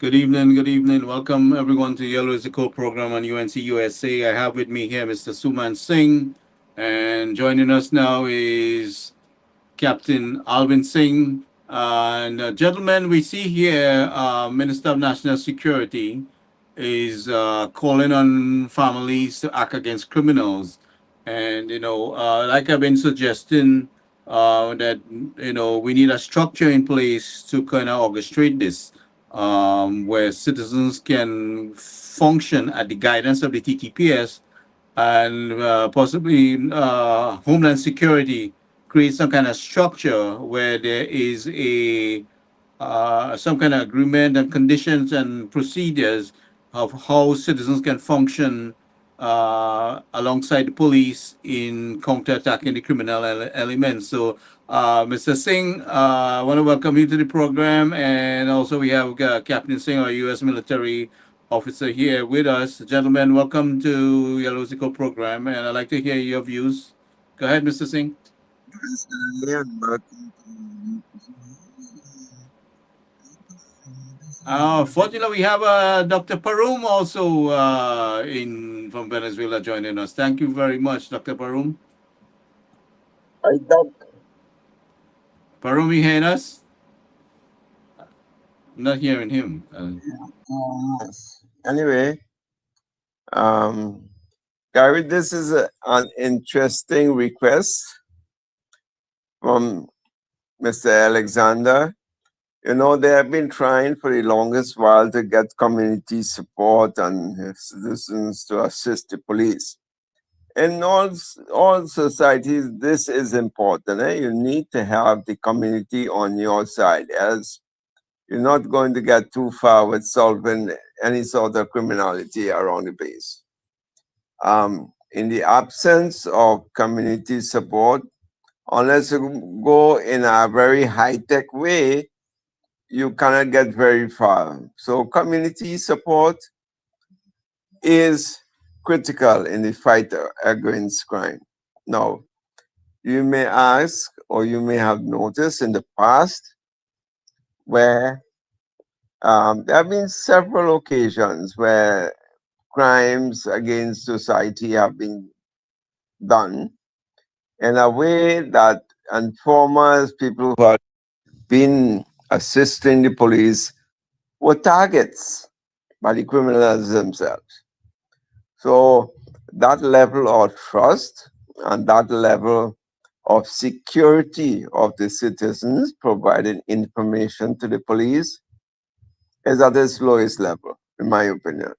Good evening, good evening. Welcome everyone to Yellow is the Code program on UNC USA. I have with me here Mr. Suman Singh, and joining us now is Captain Alvin Singh. And gentlemen, we see here Minister of National Security is calling on families to act against criminals. And, like I've been suggesting, that, we need a structure in place to kind of orchestrate this, where citizens can function at the guidance of the TTPS and possibly Homeland Security create some kind of structure where there is a some kind of agreement and conditions and procedures of how citizens can function alongside the police in counterattacking the criminal elements. So, Mr. Singh, I want to welcome you to the program, and also we have Captain Singh, our U.S. military officer, here with us. Gentlemen, welcome to Yellow Zico program, and I'd like to hear your views. Go ahead, Mr. Singh. Yeah, welcome Fortunately, we have Dr. Parum also in from Venezuela joining us. Thank you very much, Dr. Parum. I don't. Parum, you hearing us? I'm not hearing him. Yes. Anyway, um, Gary, this is an interesting request from Mr. Alexander. You know, they have been trying for the longest while to get community support and citizens to assist the police. In all societies, this is important. You need to have the community on your side, as you're not going to get too far with solving any sort of criminality around the base. In the absence of community support, unless you go in a very high-tech way, you cannot get very far. So community support is critical in the fight against crime. Now, you may ask, or you may have noticed in the past, where there have been several occasions where crimes against society have been done in a way that informers, people who have been assisting the police, were targets by the criminals themselves. So that level of trust and that level of security of the citizens providing information to the police is at its lowest level, in my opinion.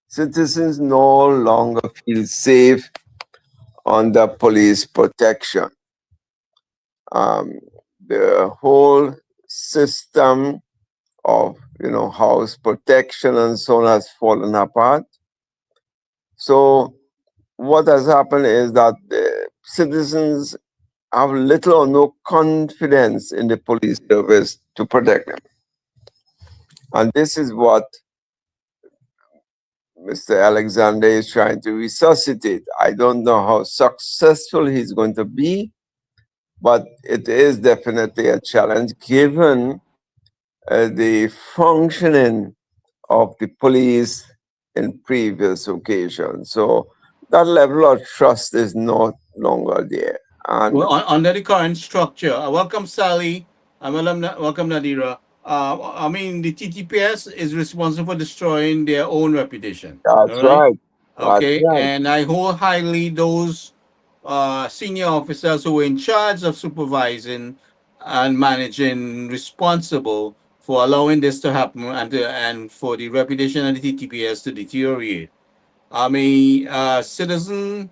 Citizens no longer feel safe under police protection. Um, the whole system of house protection and so on has fallen apart. So what has happened is that the citizens have little or no confidence in the police service to protect them. And this is what Mr. Alexander is trying to resuscitate. I don't know how successful he's going to be, but it is definitely a challenge given the functioning of the police in previous occasions. So that level of trust is no longer there. And Well, under the current structure, welcome Sally. Welcome Nadira. I mean, the TTPS is responsible for destroying their own reputation. All that's right. right. That's Okay, right. and I hold highly those senior officers who were in charge of supervising and managing, responsible for allowing this to happen and for the reputation of the TTPS to deteriorate. I mean, citizen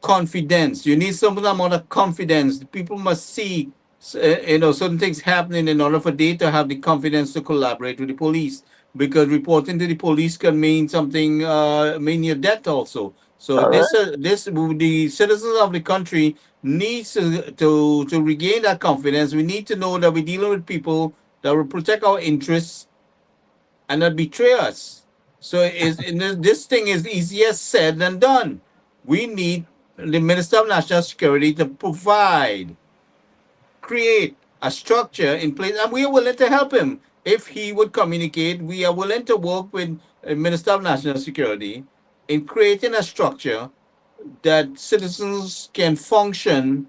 confidence. You need some amount of confidence. People must see, certain things happening in order for they to have the confidence to collaborate with the police. Because reporting to the police can mean something, mean your death also. So All right. the citizens of the country needs to regain that confidence. We need to know that we're dealing with people that will protect our interests and not betray us. So this thing is easier said than done. We need the Minister of National Security to provide, create a structure in place, and we are willing to help him. if he would communicate, we are willing to work with Minister of National Security in creating a structure that citizens can function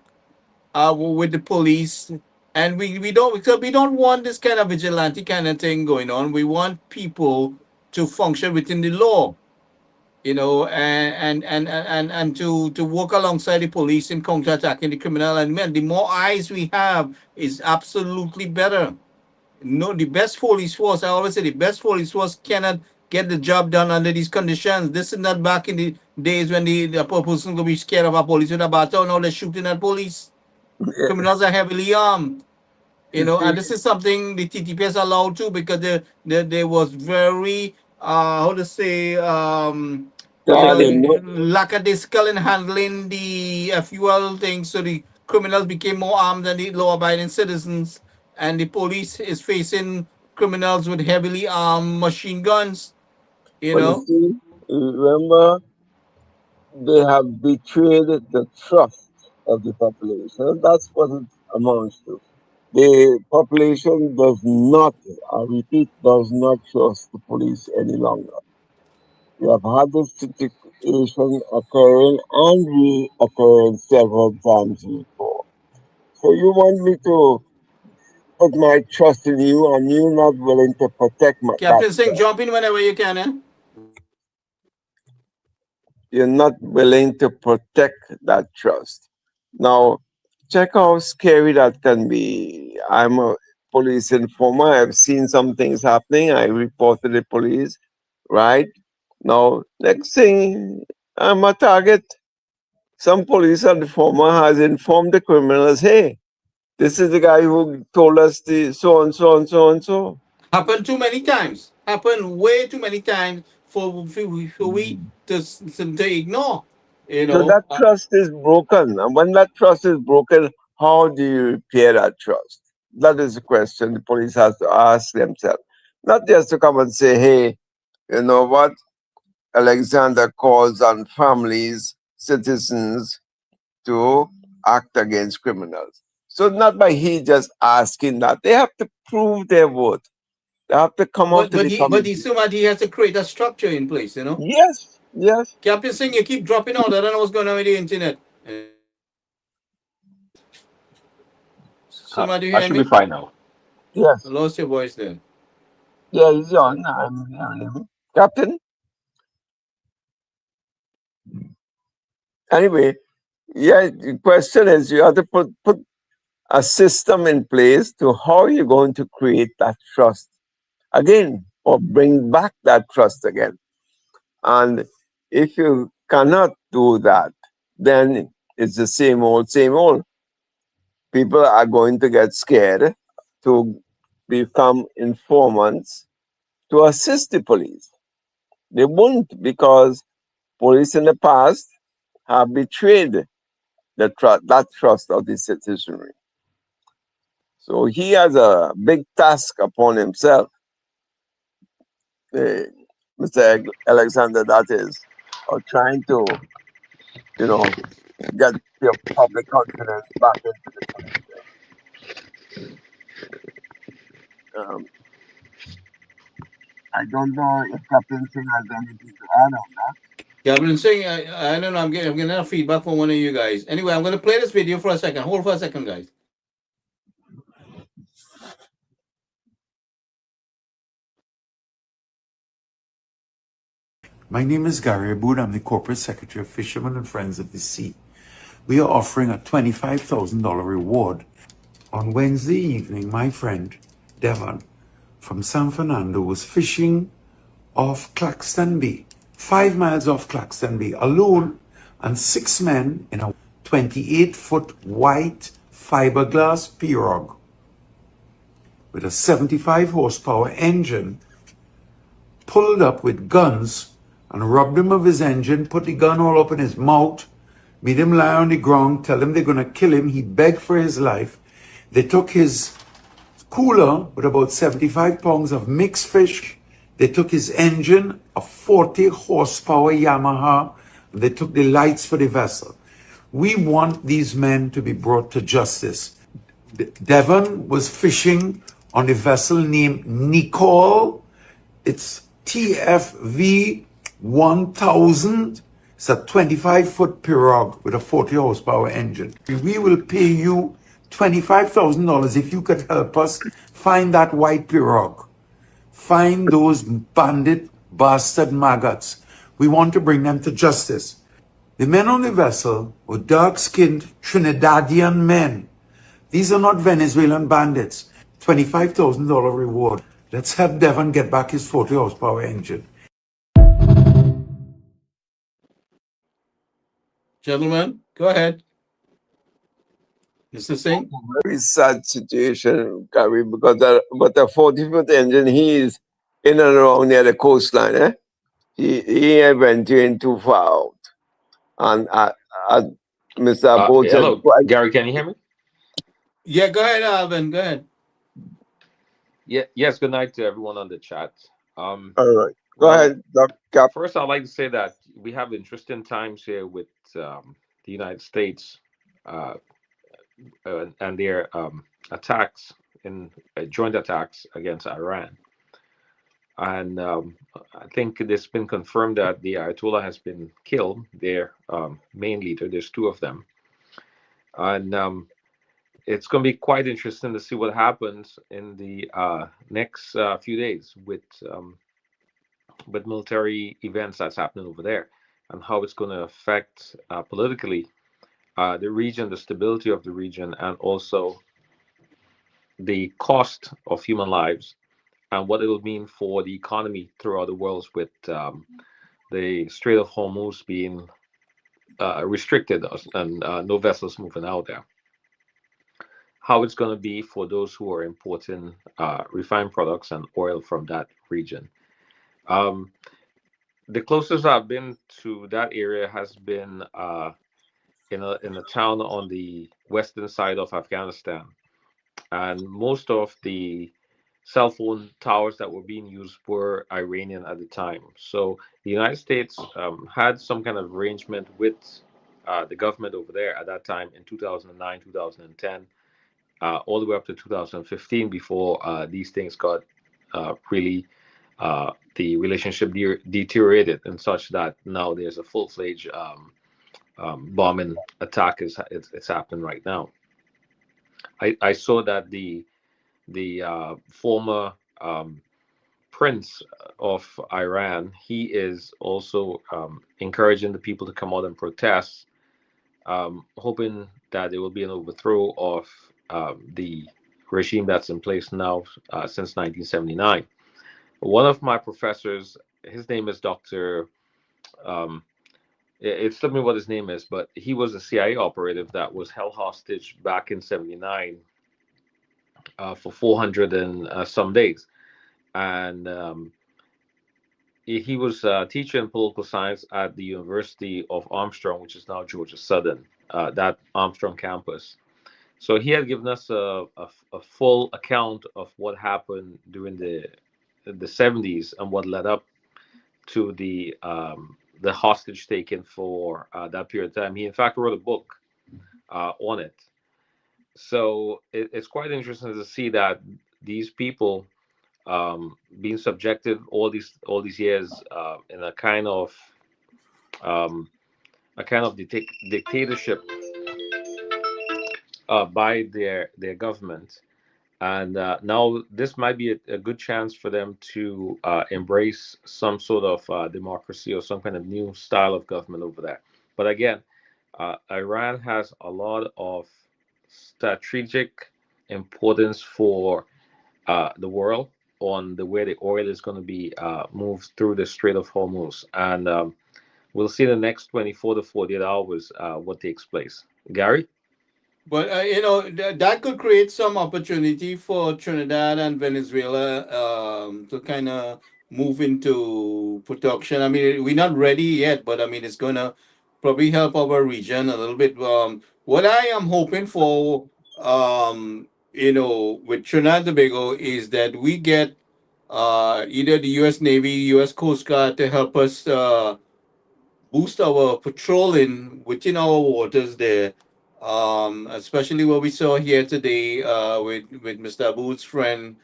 with the police. And we don't, because we don't want this kind of vigilante kind of thing going on. We want people to function within the law, you know, and to work alongside the police in counterattacking the criminal. And man, the more eyes we have is absolutely better. No, the best police force, I always say the best police force cannot get the job done under these conditions. This is not back in the days when the poor person gonna be scared of a police with a baton. Now they're shooting at police. Criminals are heavily armed. You You know, see, and this is something the TTPS allowed to, because there was very how to say you know, Charlie, no, lackadaisical in handling the fuel thing, so the criminals became more armed than the law-abiding citizens, and the police is facing criminals with heavily armed machine guns. You but you know, see, remember, they have betrayed the trust of the population. That's what it amounts to. The population does not, I repeat, does not trust the police any longer. We have had this situation occurring and reoccurring several times before. So you want me to put my trust in you and you're not willing to protect that Captain Singh, trust. jump in whenever you can. Eh? You're not willing to protect that trust. Now, check how scary that can be. I'm a police informer. I've seen some things happening. I reported the police, right? Now, next thing, I'm a target. Some police informer has informed the criminals, hey, this is the guy who told us the so and so and so and so. Happened too many times. Happened way too many times for we to ignore. You So know, that trust is broken. And when that trust is broken, how do you repair that trust? That is the question the police has to ask themselves. Not just to come and say, hey, you know what? Alexander calls on families, citizens to act against criminals. So not by he just asking that. They have to prove their worth. They have to come out but to the he community. still he has to create a structure in place. You know, Yes, yes. Captain Singh, you keep dropping out. I don't know what's going on with the internet. Somebody I hear should be me? fine now. I Yes. lost your voice there. Yeah, he's So on. I'm hearing him. Captain, anyway, yeah, the question is you have to put a system in place to how you're going to create that trust again or bring back that trust again. And if you cannot do that, then it's the same old, same old. People are going to get scared to become informants to assist the police. They won't, because police in the past have betrayed that trust of the citizenry. So he has a big task upon himself, uh, Mr. Alexander, that is, of trying to, you know, get your public confidence back into the police. Um, I don't know if Captain Singh has anything to add on that. Captain Singh, I don't know. I'm getting a feedback from one of you guys. Anyway, I'm going to play this video for a second. Hold for a second, guys. My name is Gary Aboud. I'm the Corporate Secretary of Fishermen and Friends of the Sea. We are offering a $25,000 reward. On Wednesday evening, my friend, Devon, from San Fernando, was fishing off Claxton Bay, 5 miles off Claxton Bay, alone, and 6 men in a 28-foot white fiberglass pirogue with a 75 horsepower engine, pulled up with guns and robbed him of his engine, put the gun all up in his mouth, made him lie on the ground, tell him they're going to kill him. He begged for his life. They took his cooler with about 75 pounds of mixed fish. They took his engine, a 40 horsepower Yamaha. They took the lights for the vessel. We want these men to be brought to justice. Devon was fishing on a vessel named Nicole. It's TFV 1000. It's a 25-foot pirogue with a 40 horsepower engine. We will pay you $25,000 if you could help us find that white pirogue. Find those bandit bastard maggots. We want to bring them to justice. The men on the vessel were dark-skinned Trinidadian men. These are not Venezuelan bandits. $25,000 reward. Let's help Devon get back his 40 horsepower engine. Gentlemen, go ahead. Mr. Singh? Very sad situation, Gary, because but a 40-foot engine, he is in and around near the coastline. He ain't venturing too far out. And Mr. Boat said, Hello, Gary, can you hear me? Yeah, go ahead, Alvin. Go ahead. Yes, good night to everyone on the chat. all right. Go ahead, Dr. Cap. First, I'd like to say that we have interesting times here with the United States and their attacks in joint attacks against Iran. And I think it's been confirmed that the Ayatollah has been killed, their main leader. There's two of them. And it's going to be quite interesting to see what happens in the next few days with military events that's happening over there, and how it's going to affect politically the region, the stability of the region, and also the cost of human lives, and what it will mean for the economy throughout the world, with the Strait of Hormuz being restricted and no vessels moving out there. How it's going to be for those who are importing refined products and oil from that region. The closest I've been to that area has been in a town on the western side of Afghanistan, and most of the cell phone towers that were being used were Iranian at the time. So the United States had some kind of arrangement with the government over there at that time in 2009, 2010. All the way up to 2015, before these things got really, the relationship deteriorated and such that now there's a full-fledged bombing attack it's happening right now. I saw that the former prince of Iran, he is also encouraging the people to come out and protest, hoping that there will be an overthrow of the regime that's in place now since 1979. One of my professors, his name is Dr. It slipped me what his name is, but he was a CIA operative that was held hostage back in 79 for 400 and some days. And he was teaching political science at the University of Armstrong, which is now Georgia Southern, that Armstrong campus. So he had given us a full account of what happened during the 70s and what led up to the hostage taking for that period of time. He in fact wrote a book on it. So it's quite interesting to see that these people being subjected all these years in a kind of dictatorship by their government, and now this might be a good chance for them to embrace some sort of democracy or some kind of new style of government over there. But again, Iran has a lot of strategic importance for the world on the way the oil is going to be moved through the Strait of Hormuz, and we'll see in the next 24 to 48 hours what takes place. Gary? But that could create some opportunity for Trinidad and Venezuela to kind of move into production. I mean, we're not ready yet, but I mean, it's gonna probably help our region a little bit. What I am hoping for, with Trinidad and Tobago is that we get either the U.S. Navy, U.S. Coast Guard to help us boost our patrolling within our waters there. especially what we saw here today with Mr. Aboud's friend.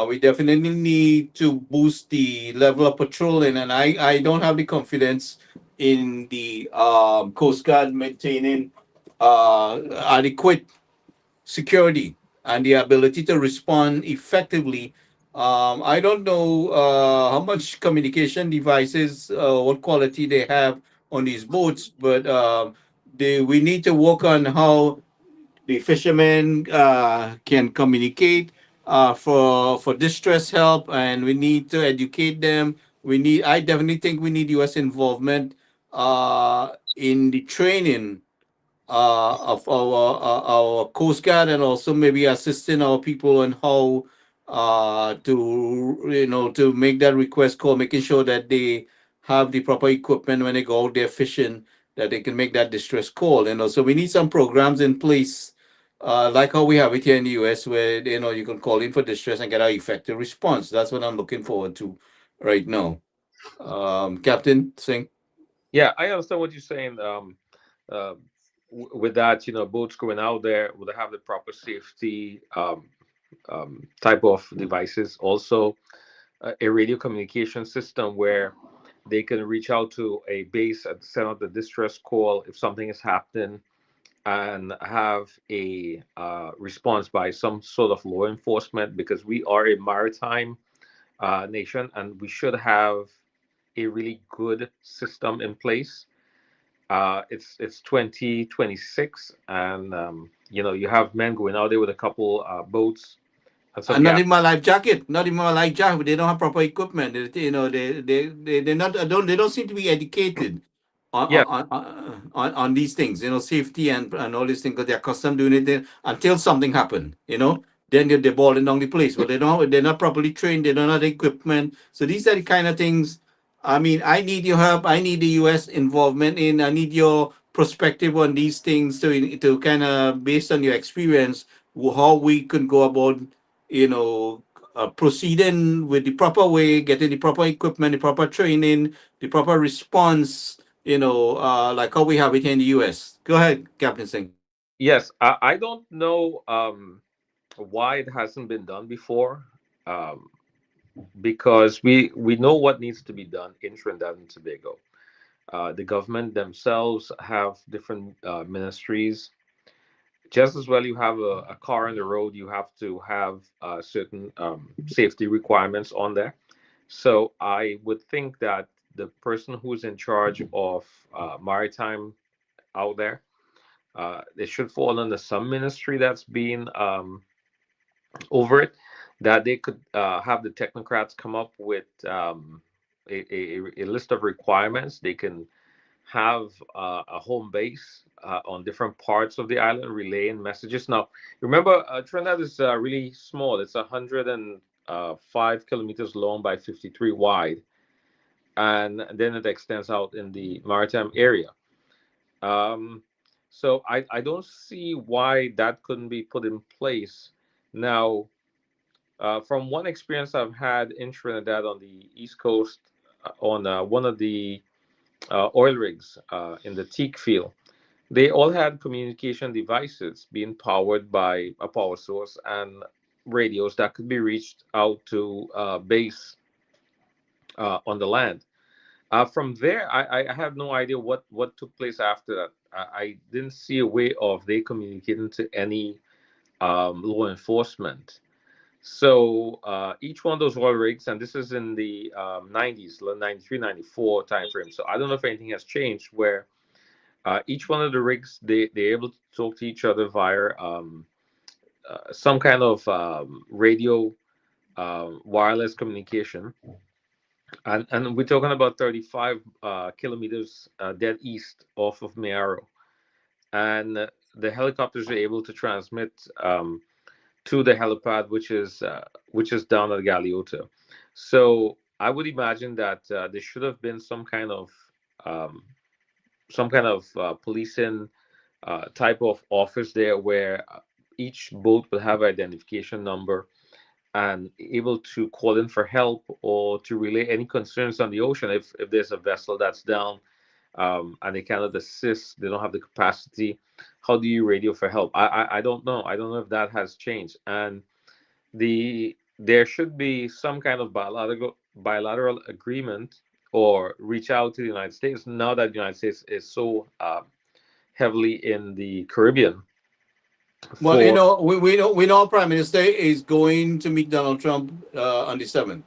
We definitely need to boost the level of patrolling, and I don't have the confidence in the Coast Guard maintaining adequate security and the ability to respond effectively. I don't know how much communication devices, what quality they have on these boats, but we need to work on how the fishermen can communicate for distress help, and we need to educate them. I definitely think we need U.S. involvement in the training of our Coast Guard, and also maybe assisting our people on how to to make that request call, making sure that they have the proper equipment when they go out there fishing, that they can make that distress call. So we need some programs in place, like how we have it here in the U.S., where you can call in for distress and get an effective response. That's what I'm looking forward to right now. Captain Singh. Yeah, I understand what you're saying. Uh, with that, boats going out there would have the proper safety type of devices. Also, a radio communication system where they can reach out to a base and send out the distress call if something is happening, and have a response by some sort of law enforcement, because we are a maritime nation and we should have a really good system in place. It's 2026, and you have men going out there with a couple boats and some And not gas. in my life jacket, not in my life jacket. They don't have proper equipment. They're not. They don't seem to be educated Yeah, on these things. Safety and all these things, because they're accustomed doing it there until something happen. Then they're balling down the place. But they're not properly trained. They don't have the equipment. So these are the kind of things. I mean, I need your help. I need the U.S. involvement in. I need your perspective on these things to kind of, based on your experience, how we can go about you know, proceeding with the proper way, getting the proper equipment, the proper training, the proper response, like how we have it here in the US. Go ahead, Captain Singh. yes. I don't know why it hasn't been done before. Um, because we know what needs to be done in Trinidad and Tobago. The government themselves have different ministries. Just as well, you have a car on the road, you have to have certain safety requirements on there. So I would think that the person who's in charge of maritime out there, they should fall under some ministry that's been over it, that they could have the technocrats come up with a list of requirements. They can have a home base on different parts of the island relaying messages. Now, remember, Trinidad is really small. It's 105 kilometers long by 53 wide, and then it extends out in the maritime area. Um, so I don't see why that couldn't be put in place. Now, from one experience I've had in Trinidad on the East Coast, on one of the oil rigs in the teak field, they all had communication devices being powered by a power source and radios that could be reached out to base on the land. From there, I have no idea what took place after that. I didn't see a way of they communicating to any law enforcement. So each one of those oil rigs, and this is in the 90s, 93, 94 timeframe. So I don't know if anything has changed where each one of the rigs, they're able to talk to each other via some kind of radio wireless communication. And we're talking about 35 kilometers dead east off of Mayaro. And the helicopters are able to transmit to the helipad, which is down at Galeota. So I would imagine that there should have been um, some kind of policing type of office there, where each boat will have identification number and able to call in for help or to relay any concerns on the ocean if there's a vessel that's down, and they cannot assist, they don't have the capacity. how do you radio for help? I don't know. I don't know if that has changed. And there should be some kind of bilateral agreement or reach out to the United States now that the United States is so heavily in the Caribbean. Well, you For know, we know our Prime Minister is going to meet Donald Trump on the 7th,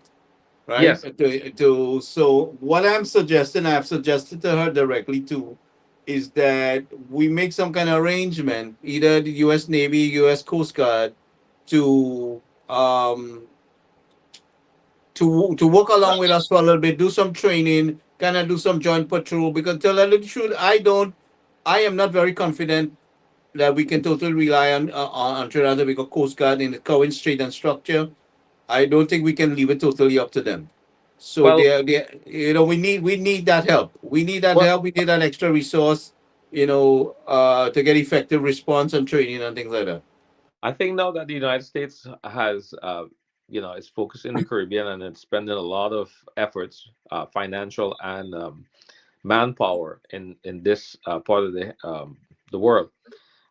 right? yes, So what I'm suggesting, I've suggested to her directly too, is that we make some kind of arrangement, either the U.S. Navy, U.S. Coast Guard, to um to work along with us for a little bit, do some training, kind of do some joint patrol. Because tell her the truth, I am not very confident that we can totally rely on Trinidad and Tobago Coast Guard in the current state and structure. I don't think we can leave it totally up to them. So well, we need that help. We need that well, help. We need that extra resource, to get effective response and training and things like that. I think now that the United States has, is focused in the Caribbean and it's spending a lot of efforts, financial and manpower in this part of the world.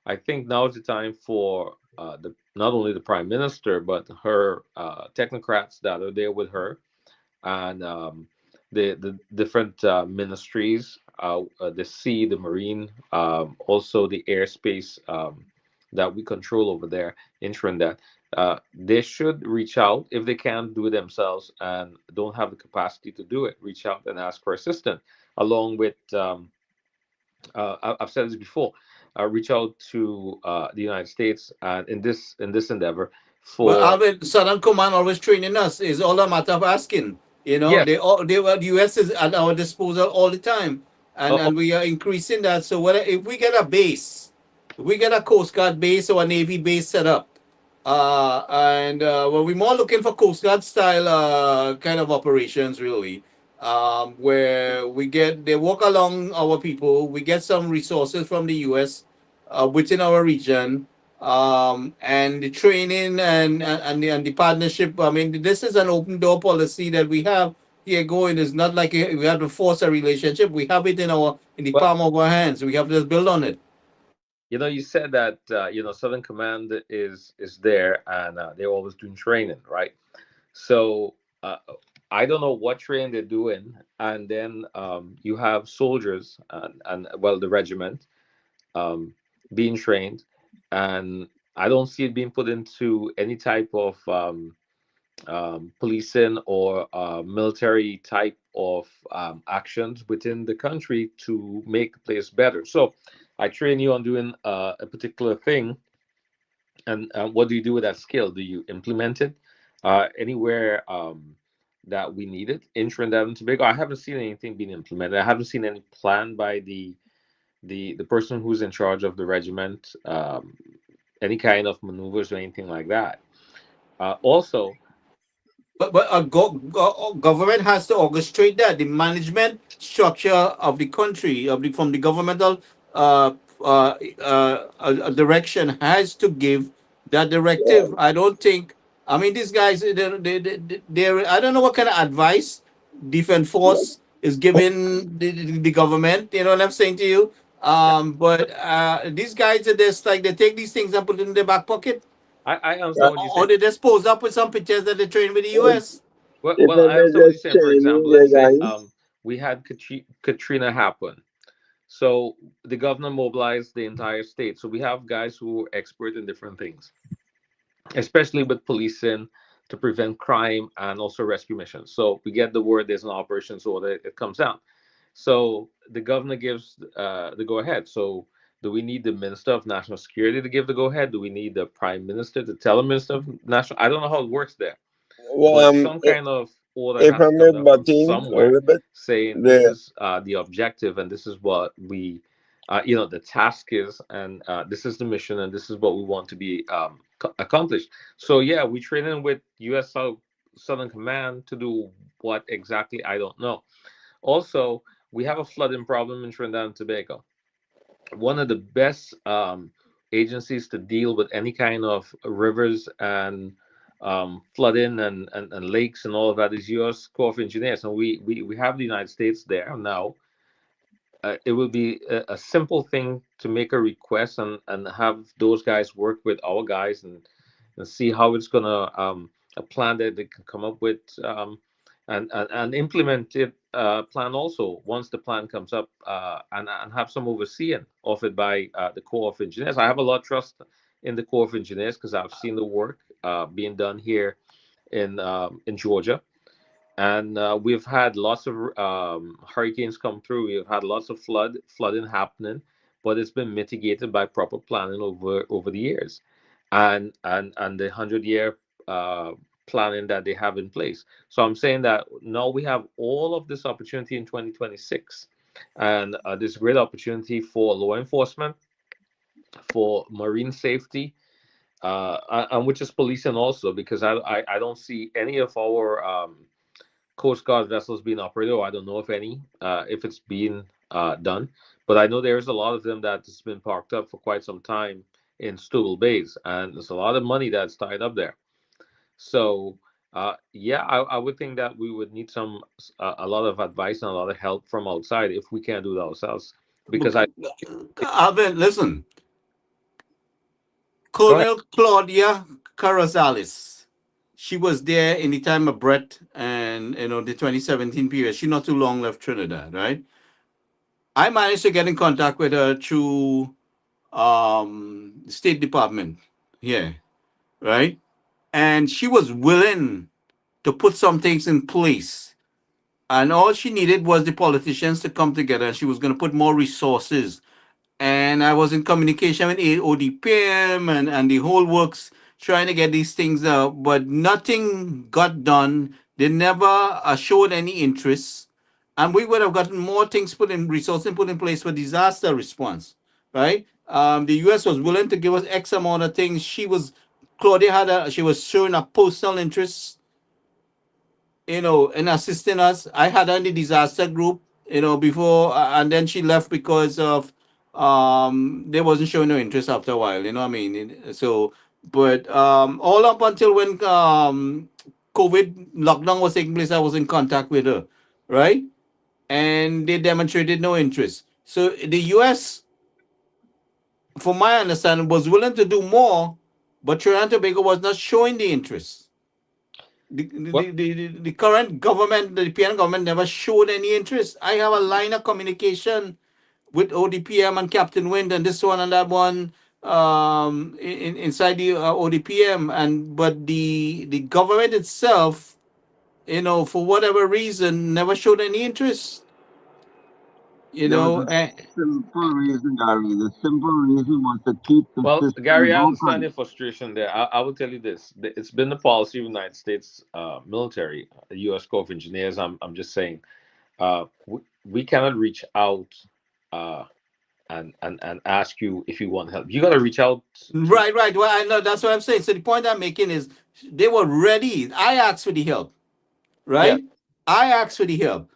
I think now is the time for the not only the prime minister but her technocrats that are there with her, and the different ministries, the sea, the marine, also the airspace that we control over there in Trinidad. They should reach out if they can't do it themselves and don't have the capacity to do it. Reach out and ask for assistance, along with I've said this before. Reach out to the United States in this endeavor Well, for Albert, Southern Command always training us. It's all a matter of asking. yes. The U.S. is at our disposal all the time, and Oh, oh, and we are increasing that. So whether if we get a base, if we get a Coast Guard base or a Navy base set up, and well, we're more looking for Coast Guard style kind of operations, really, where they walk along our people. We get some resources from the U.S. Within our region, and the training and the partnership. I mean, this is an open door policy that we have here going. It's not like we have to force a relationship. We have it in the well, palm of our hands. We have to just build on it. you said that Southern Command is there and they're always doing training, right? So I don't know what training they're doing, and then you have soldiers and well, the regiment um, being trained, and I don't see it being put into any type of policing or military type of actions within the country to make the place better. So I train you on doing a particular thing, and what do you do with that skill? Do you implement it anywhere that we need it in Trinidad and Tobago? I haven't seen anything being implemented. I haven't seen any plan by the person who's in charge of the regiment, any kind of maneuvers or anything like that. Also, But government has to orchestrate that. The management structure of the country, from the governmental direction, has to give that Yeah. directive. I don't think. I mean, these guys, they're I don't know what kind of advice defense force is giving the government. You know what I'm saying to you? But these guys are just like they take these things and put it in their back pocket, I Yeah. understand what you're or saying. they just pose up with some pictures that they train with the U.S. Well, If I I may understand what you're just saying. For chime in example, there, let's say guys. we had Katrina happen. So the governor mobilized the entire state. So we have guys who are expert in different things, especially with policing to prevent crime and also rescue missions. So we get the word there's an operation, so it comes down. So the governor gives the go ahead. So do we need the Minister of National Security to give the go ahead? Do we need the Prime Minister to tell the Minister of National? I don't know how it works there, Well, but some kind of order if has I to may come down from butt in a somewhere little bit, saying this the is the objective and this is what we the task is, and this is the mission and this is what we want to be accomplished. So yeah, we train in with Southern Command to do what exactly, I don't know. Also, we have a flooding problem in Trinidad and Tobago. One of the best agencies to deal with any kind of rivers and flooding and lakes and all of that is U.S. Corps of Engineers, and we have the United States there now. it would be a simple thing to make a request and have those guys work with our guys and see how it's gonna a plan that they can come up with and implement it plan also once the plan comes up and have some overseeing of it by the Corps of Engineers. I have a lot of trust in the Corps of Engineers because I've seen the work being done here in Georgia. And we've had lots of hurricanes come through. We've had lots of flooding happening, but it's been mitigated by proper planning over the years, and the 100-year planning that they have in place. So I'm saying that now we have all of this opportunity in 2026, and this great opportunity for law enforcement, for marine safety, and which is policing also, because I don't see any of our Coast Guard vessels being operated, or I don't know if any, if it's being done. But I know there's a lot of them that's been parked up for quite some time in Stouffville Bays, and there's a lot of money that's tied up there. So, yeah, I would think that we would need a lot of advice and a lot of help from outside if we can't do it ourselves. Because Alvin, listen, go ahead. Colonel Claudia Carrizales, she was there in the time of Brett and the 2017 period. She not too long left Trinidad, right? I managed to get in contact with her through the State Department here, right? And she was willing to put some things in place. And all she needed was the politicians to come together, and she was going to put more resources. And I was in communication with ODPM and the whole works trying to get these things out, but nothing got done. They never showed any interest, and we would have gotten more things resources put in place for disaster response, right? The U.S. was willing to give us X amount of things. She was showing a personal interest, in assisting us. I had her in the disaster group, before, and then she left because of they wasn't showing no interest after a while. You know what I mean? So, but all up until when COVID lockdown was taking place, I was in contact with her, right? And they demonstrated no interest. So the U.S., from my understanding, was willing to do more, but Trinidad and Tobago was not showing the interest. The current government, the PN government, never showed any interest. I have a line of communication with ODPM and Captain Wind and this one and that one inside the ODPM, but the government itself, for whatever reason, never showed any interest. There was a simple reason, Gary. The simple reason was to keep the Well, system Gary, I understand open. your frustration there. I will tell you this: it's been the policy of the United States military, the U.S. Corps of Engineers. I'm just saying, we cannot reach out and ask you if you want help. You got to reach out. Right. Well, I know that's what I'm saying. So the point I'm making is they were ready. I asked for the help, right? Yeah. I asked for the help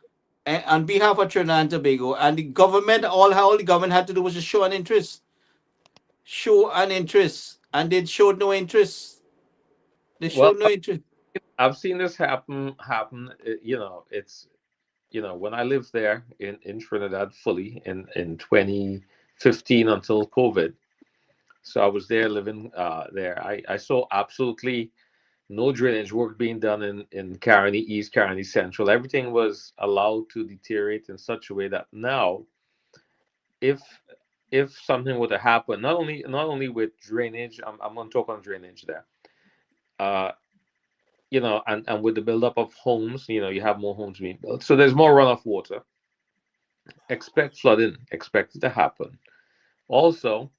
on behalf of Trinidad and Tobago, and the government, all the government had to do was just show an interest, and they showed no interest. They Well, showed no interest. I've seen this happen. It's when I lived there in Trinidad fully in 2015 until COVID. So I was there living there. I saw absolutely no drainage work being done in Caroni East, Caroni Central. Everything was allowed to deteriorate in such a way that now, if something were to happen, not only with drainage, I'm going to talk on drainage there. Uh, and with the buildup of homes, you have more homes being built, so there's more runoff water. Expect flooding, expect it to happen. Also,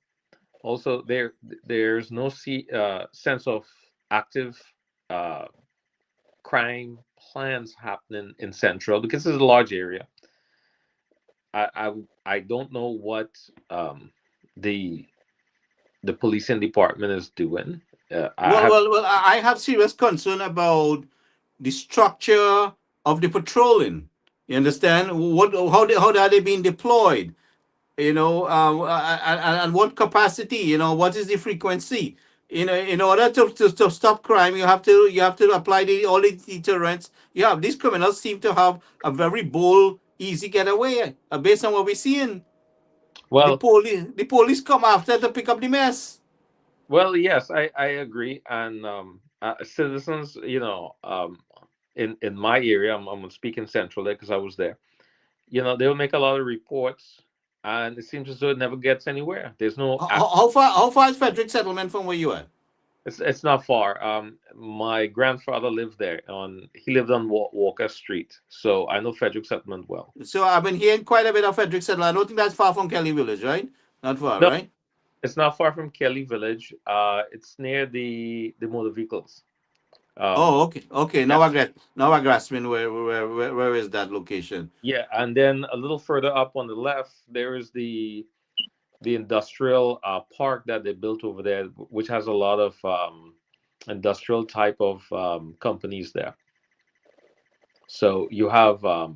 there's no sense of active crime plans happening in Central because it's a large area. I don't know what the policing department is doing. I have serious concern about the structure of the patrolling. You understand how are they being deployed? And what capacity? What is the frequency? In order to stop crime, you have to apply all the deterrents. These criminals seem to have a very bold easy getaway, based on what we're seeing. Well, The police come after to pick up the mess. well, yes, I agree. And citizens, in my area, I'm speaking centrally because I was there. They'll make a lot of reports, and it seems as though it never gets anywhere. There's no act. How far is Frederick Settlement from where you are? It's not far. My grandfather lived there. He lived on Walker Street, so I know Frederick Settlement well. So I've been hearing quite a bit of Frederick Settlement. I don't think that's far from Kelly Village, right? Not far, No, right? it's not far from Kelly Village. It's near the motor vehicles. Oh, okay, okay. Yeah, Now I grasping where is that location? yeah, and then a little further up on the left, there is the industrial park that they built over there, which has a lot of industrial type of companies there. So you have, the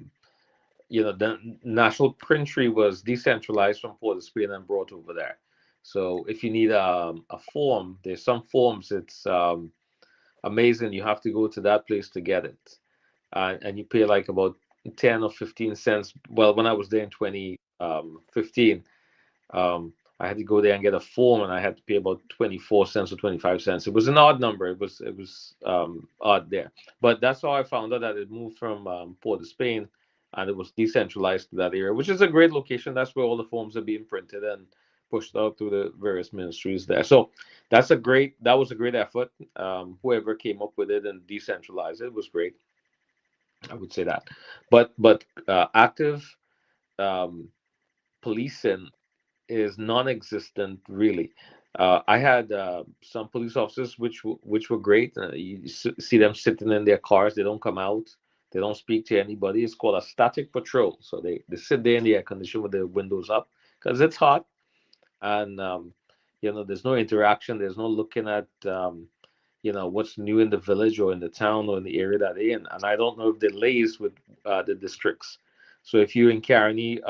National Printry was decentralized from Port of Spain and brought over there. So if you need a form, there's some forms. It's amazing. You have to go to that place to get it, and you pay like about 10 or 15 cents. Well, when I was there in 2015. I had to go there and get a form, and I had to pay about 24 cents or 25 cents. It was an odd number. It was odd there, but that's how I found out that it moved from Port of Spain, and it was decentralized to that area, which is a great location. That's where all the forms are being printed and pushed out through the various ministries there. So that was a great effort. Whoever came up with it and decentralized it was great. I would say that, but active policing is non-existent really. I had some police officers which were great. You see them sitting in their cars. They don't come out. They don't speak to anybody. It's called a static patrol. So they sit there in the air condition with their windows up because it's hot, and there's no interaction. There's no looking at what's new in the village or in the town or in the area that they're in. And I don't know if they're liaised with the districts. So if you're in Caroni,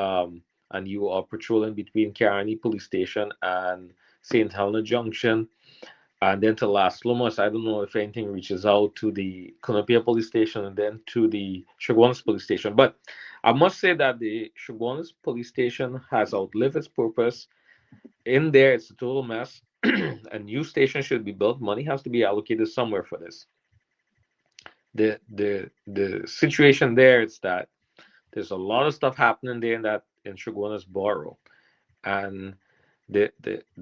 and you are patrolling between Caroni Police Station and St. Helena Junction, and then to Las Lomas, I don't know if anything reaches out to the Cunupia Police Station and then to the Chaguanas Police Station. But I must say that the Chaguanas Police Station has outlived its purpose. In there, it's a total mess. A new station should be built. Money has to be allocated somewhere for this. The situation there is that there's a lot of stuff happening there in Chaguanas Borough, and the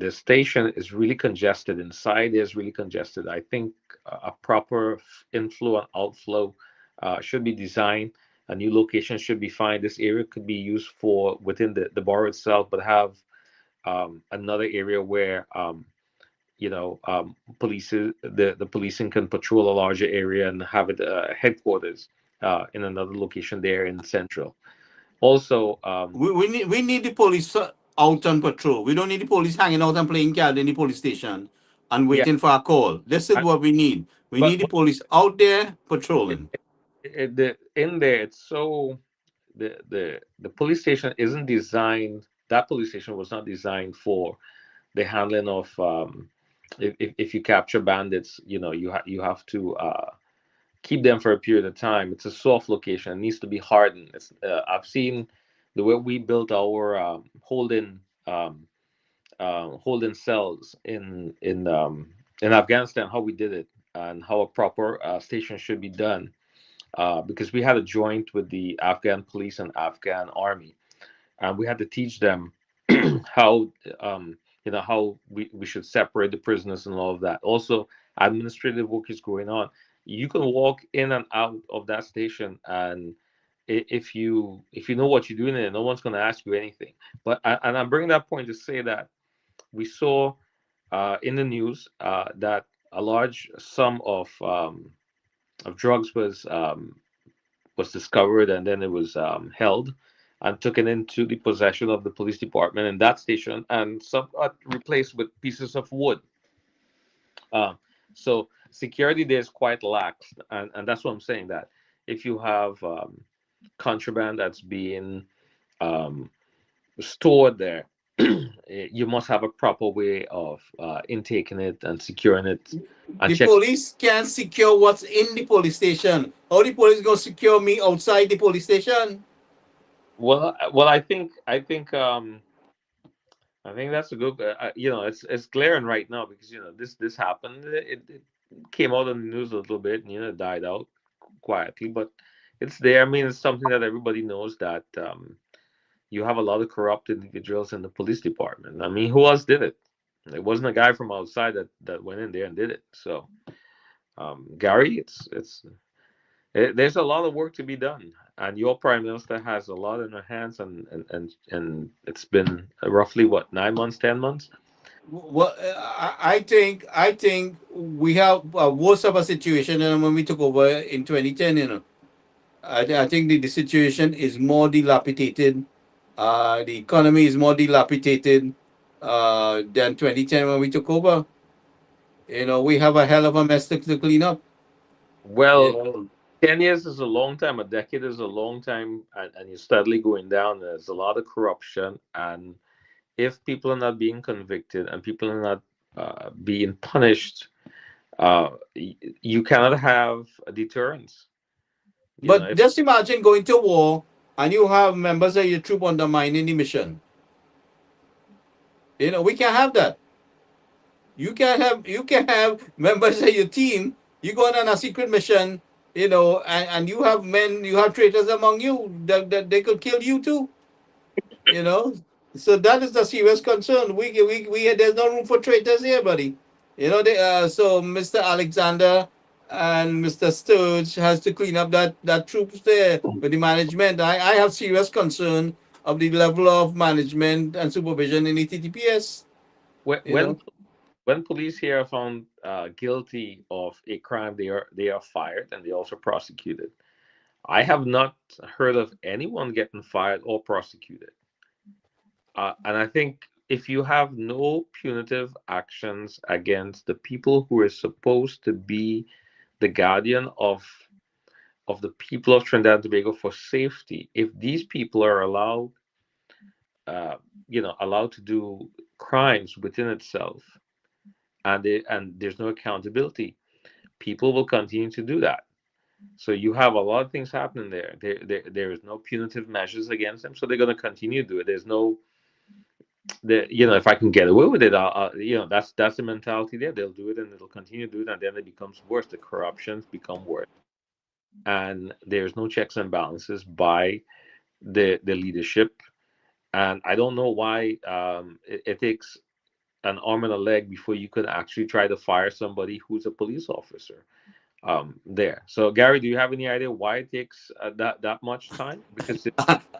station is really congested. Inside is really congested. I think a proper inflow and outflow should be designed. A new location should be found. This area could be used for within the borough itself, but have another area where the policing can patrol a larger area and have it headquarters in another location there in Central. Also, we need the police out on patrol. We don't need the police hanging out and playing card in the police station and yeah, waiting for a call. This is what we need. We need the police out there patrolling. in there, it's so the police station isn't designed. That police station was not designed for the handling of if you capture bandits. You have to keep them for a period of time. It's a soft location. It needs to be hardened. I've seen the way we built our holding cells in Afghanistan, how we did it, and how a proper station should be done. Because we had a joint with the Afghan police and Afghan army, and we had to teach them how how we should separate the prisoners and all of that. Also, administrative work is going on. You can walk in and out of that station, and if you know what you're doing, no one's going to ask you anything. But I'm bringing that point to say that we saw in the news that a large sum of drugs was discovered, and then it was held and taken into the possession of the police department in that station, and some got replaced with pieces of wood. So security there is quite lax, and that's what I'm saying, that if you have contraband that's being stored there, you must have a proper way of intaking it and securing it. And the police can't secure what's in the police station. How the police gonna secure me outside the police station? Well, I think that's a good. It's glaring right now because this happened. It came out on the news a little bit, and died out quietly, but it's there. I mean, it's something that everybody knows that you have a lot of corrupt individuals in the police department. I mean, who else did it? It wasn't a guy from outside that went in there and did it. So, Gary, there's a lot of work to be done, and your prime minister has a lot in her hands, and it's been roughly what, 9 months, 10 months. Well, I think we have worse of a situation than when we took over in 2010. I think the situation is more dilapidated. The economy is more dilapidated than 2010 when we took over. We have a hell of a mess to clean up. You Well, know, 10 years is a long time. A decade is a long time, and you're steadily going down. There's a lot of corruption, and if people are not being convicted and people are not being punished, you cannot have a deterrence. but If just imagine going to war and you have members of your troop undermining the mission. We can't have that. You can have members of your team. You go on a secret mission, and you have men, you have traitors among you that they could kill you too. You know, so that is the serious concern. We there's no room for traitors here, buddy. So Mr. Alexander and Mr. Sturge has to clean up that troops there with the management. I have serious concern of the level of management and supervision in the TTPS. when You when know, when police here are found guilty of a crime, they are fired and they also prosecuted. I have not heard of anyone getting fired or prosecuted. And I think if you have no punitive actions against the people who are supposed to be the guardian of the people of Trinidad and Tobago for safety, if these people are uh, allowed to do crimes within itself, and there's no accountability, people will continue to do that. So you have a lot of things happening there. There is no punitive measures against them, so they're going to continue to do it. There's no, if I can get away with it, that's the mentality there. They'll do it and it'll continue to do it, and then it becomes worse. The corruptions become worse, and there's no checks and balances by the leadership. And I don't know why it takes an arm and a leg before you could actually try to fire somebody who's a police officer there. So, Gary, do you have any idea why it takes that much time? Because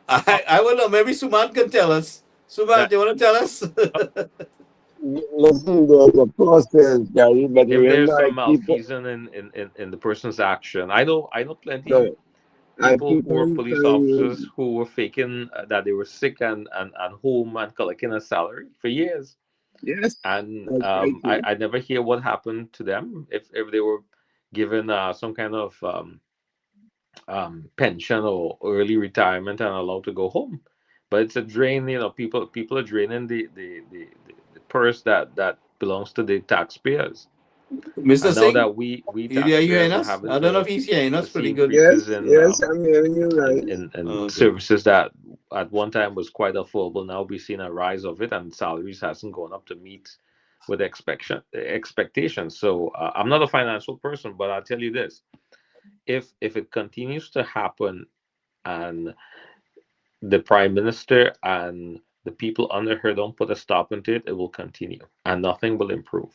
I will know. Maybe Suman can tell us. Suman, that do you want to tell us? Listen, there's a process, Gary, but if there's remember, some malfeasance in the person's action, I know plenty no, I people keep who were on police telling officers you, who were faking that they were sick and home and collecting a salary for years. yes, And that's right. I never hear what happened to them if they were given some kind of pension or early retirement and allowed to go home. But it's a drain. People are draining the purse that belongs to the taxpayers. Mr. And now Singh, that we are you hearing taxpayers are us? having I don't know to if he's hearing to us see pretty good. increases Yes, yes, I'm hearing you right. in Okay. services that at one time was quite affordable, now we've seen a rise of it, and salaries hasn't gone up to meet with expectations. So I'm not a financial person, but I'll tell you this: if it continues to happen, and the prime minister and the people under her don't put a stop into it, it will continue, and nothing will improve.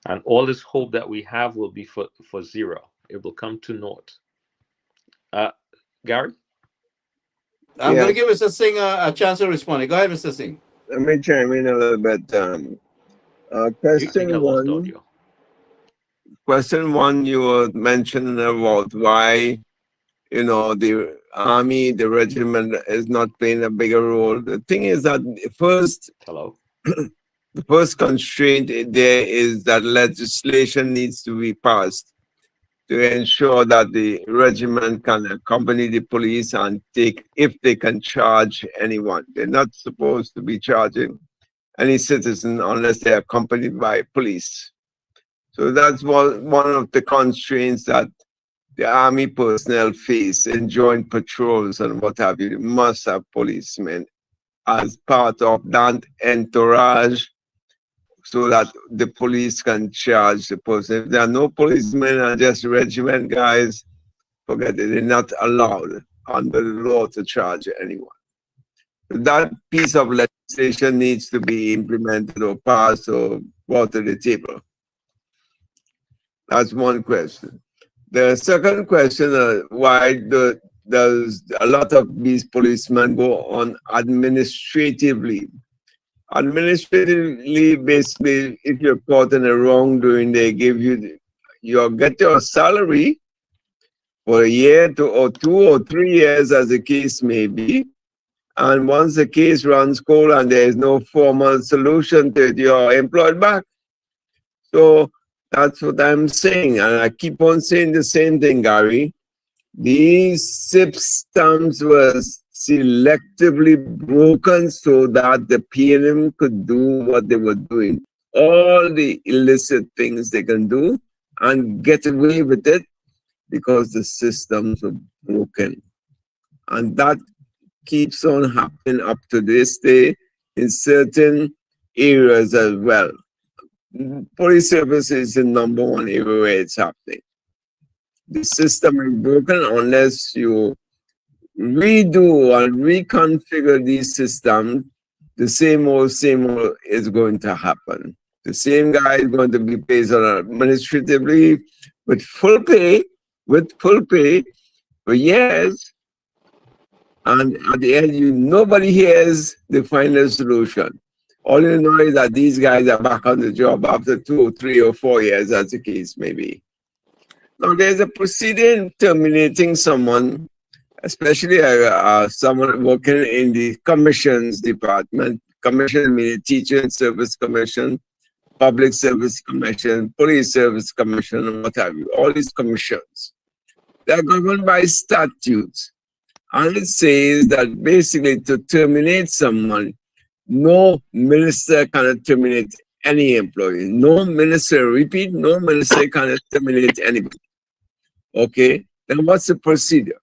And all this hope that we have will be for zero. It will come to naught. Uh, Gary? I'm going to Yes, give Mr. Singh a chance to respond. Go ahead, Mr. Singh. let me chime in a little bit. I think I lost audio. Question one, you were mentioning about why, the army, the regiment is not playing a bigger role. The thing is that Hello? the first constraint there is that legislation needs to be passed to ensure that the regiment can accompany the police and take, if they can charge anyone. They're not supposed to be charging any citizen unless they're accompanied by police. So that's one of the constraints that the army personnel face in joint patrols and what have you. You must have policemen as part of that entourage so that the police can charge the person. If there are no policemen and just regiment guys, forget it, they're not allowed under the law to charge anyone. That piece of legislation needs to be implemented or passed or brought to the table. That's one question. The second question, why does a lot of these policemen go on administratively? Administratively, basically, if you're caught in a wrongdoing, they give you, you get your salary for a year or 2 or 3 years, as the case may be. And once the case runs cold and there is no formal solution to it, you're employed back. So that's what I'm saying. And I keep on saying the same thing, Gary. These SIP stamps were selectively broken so that the PNM could do what they were doing. All the illicit things they can do and get away with it because the systems were broken. And that keeps on happening up to this day in certain areas as well. Police service is the #1 area where it's happening. The system is broken unless you redo and reconfigure these systems. The same old is going to happen. The same guy is going to be paid on administratively with full pay for years. And at the end, nobody hears the final solution. All you know is that these guys are back on the job after 2 or 3 or 4 years, as the case may be. Now, there's a procedure in terminating someone, especially someone working in the commissions department. Commission meaning Teacher and Service Commission, Public Service Commission, Police Service Commission, and what have you. All these commissions. They're governed by statutes. And it says that basically to terminate someone, no minister can terminate any employee. No minister, repeat, no minister can terminate anybody. Okay, then what's the procedure?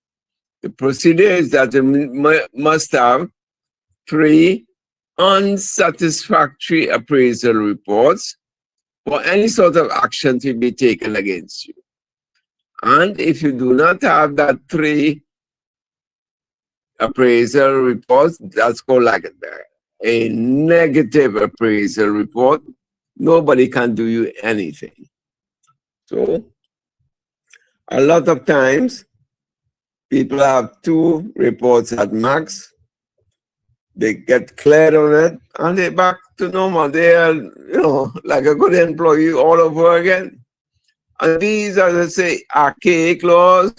The procedure is that you must have 3 unsatisfactory appraisal reports for any sort of action to be taken against you. And if you do not have that 3 appraisal reports, that's called like a negative appraisal report, nobody can do you anything. So a lot of times people have 2 reports at max, they get cleared on it and they're back to normal. They are, like a good employee all over again. And these are, let's say, archaic laws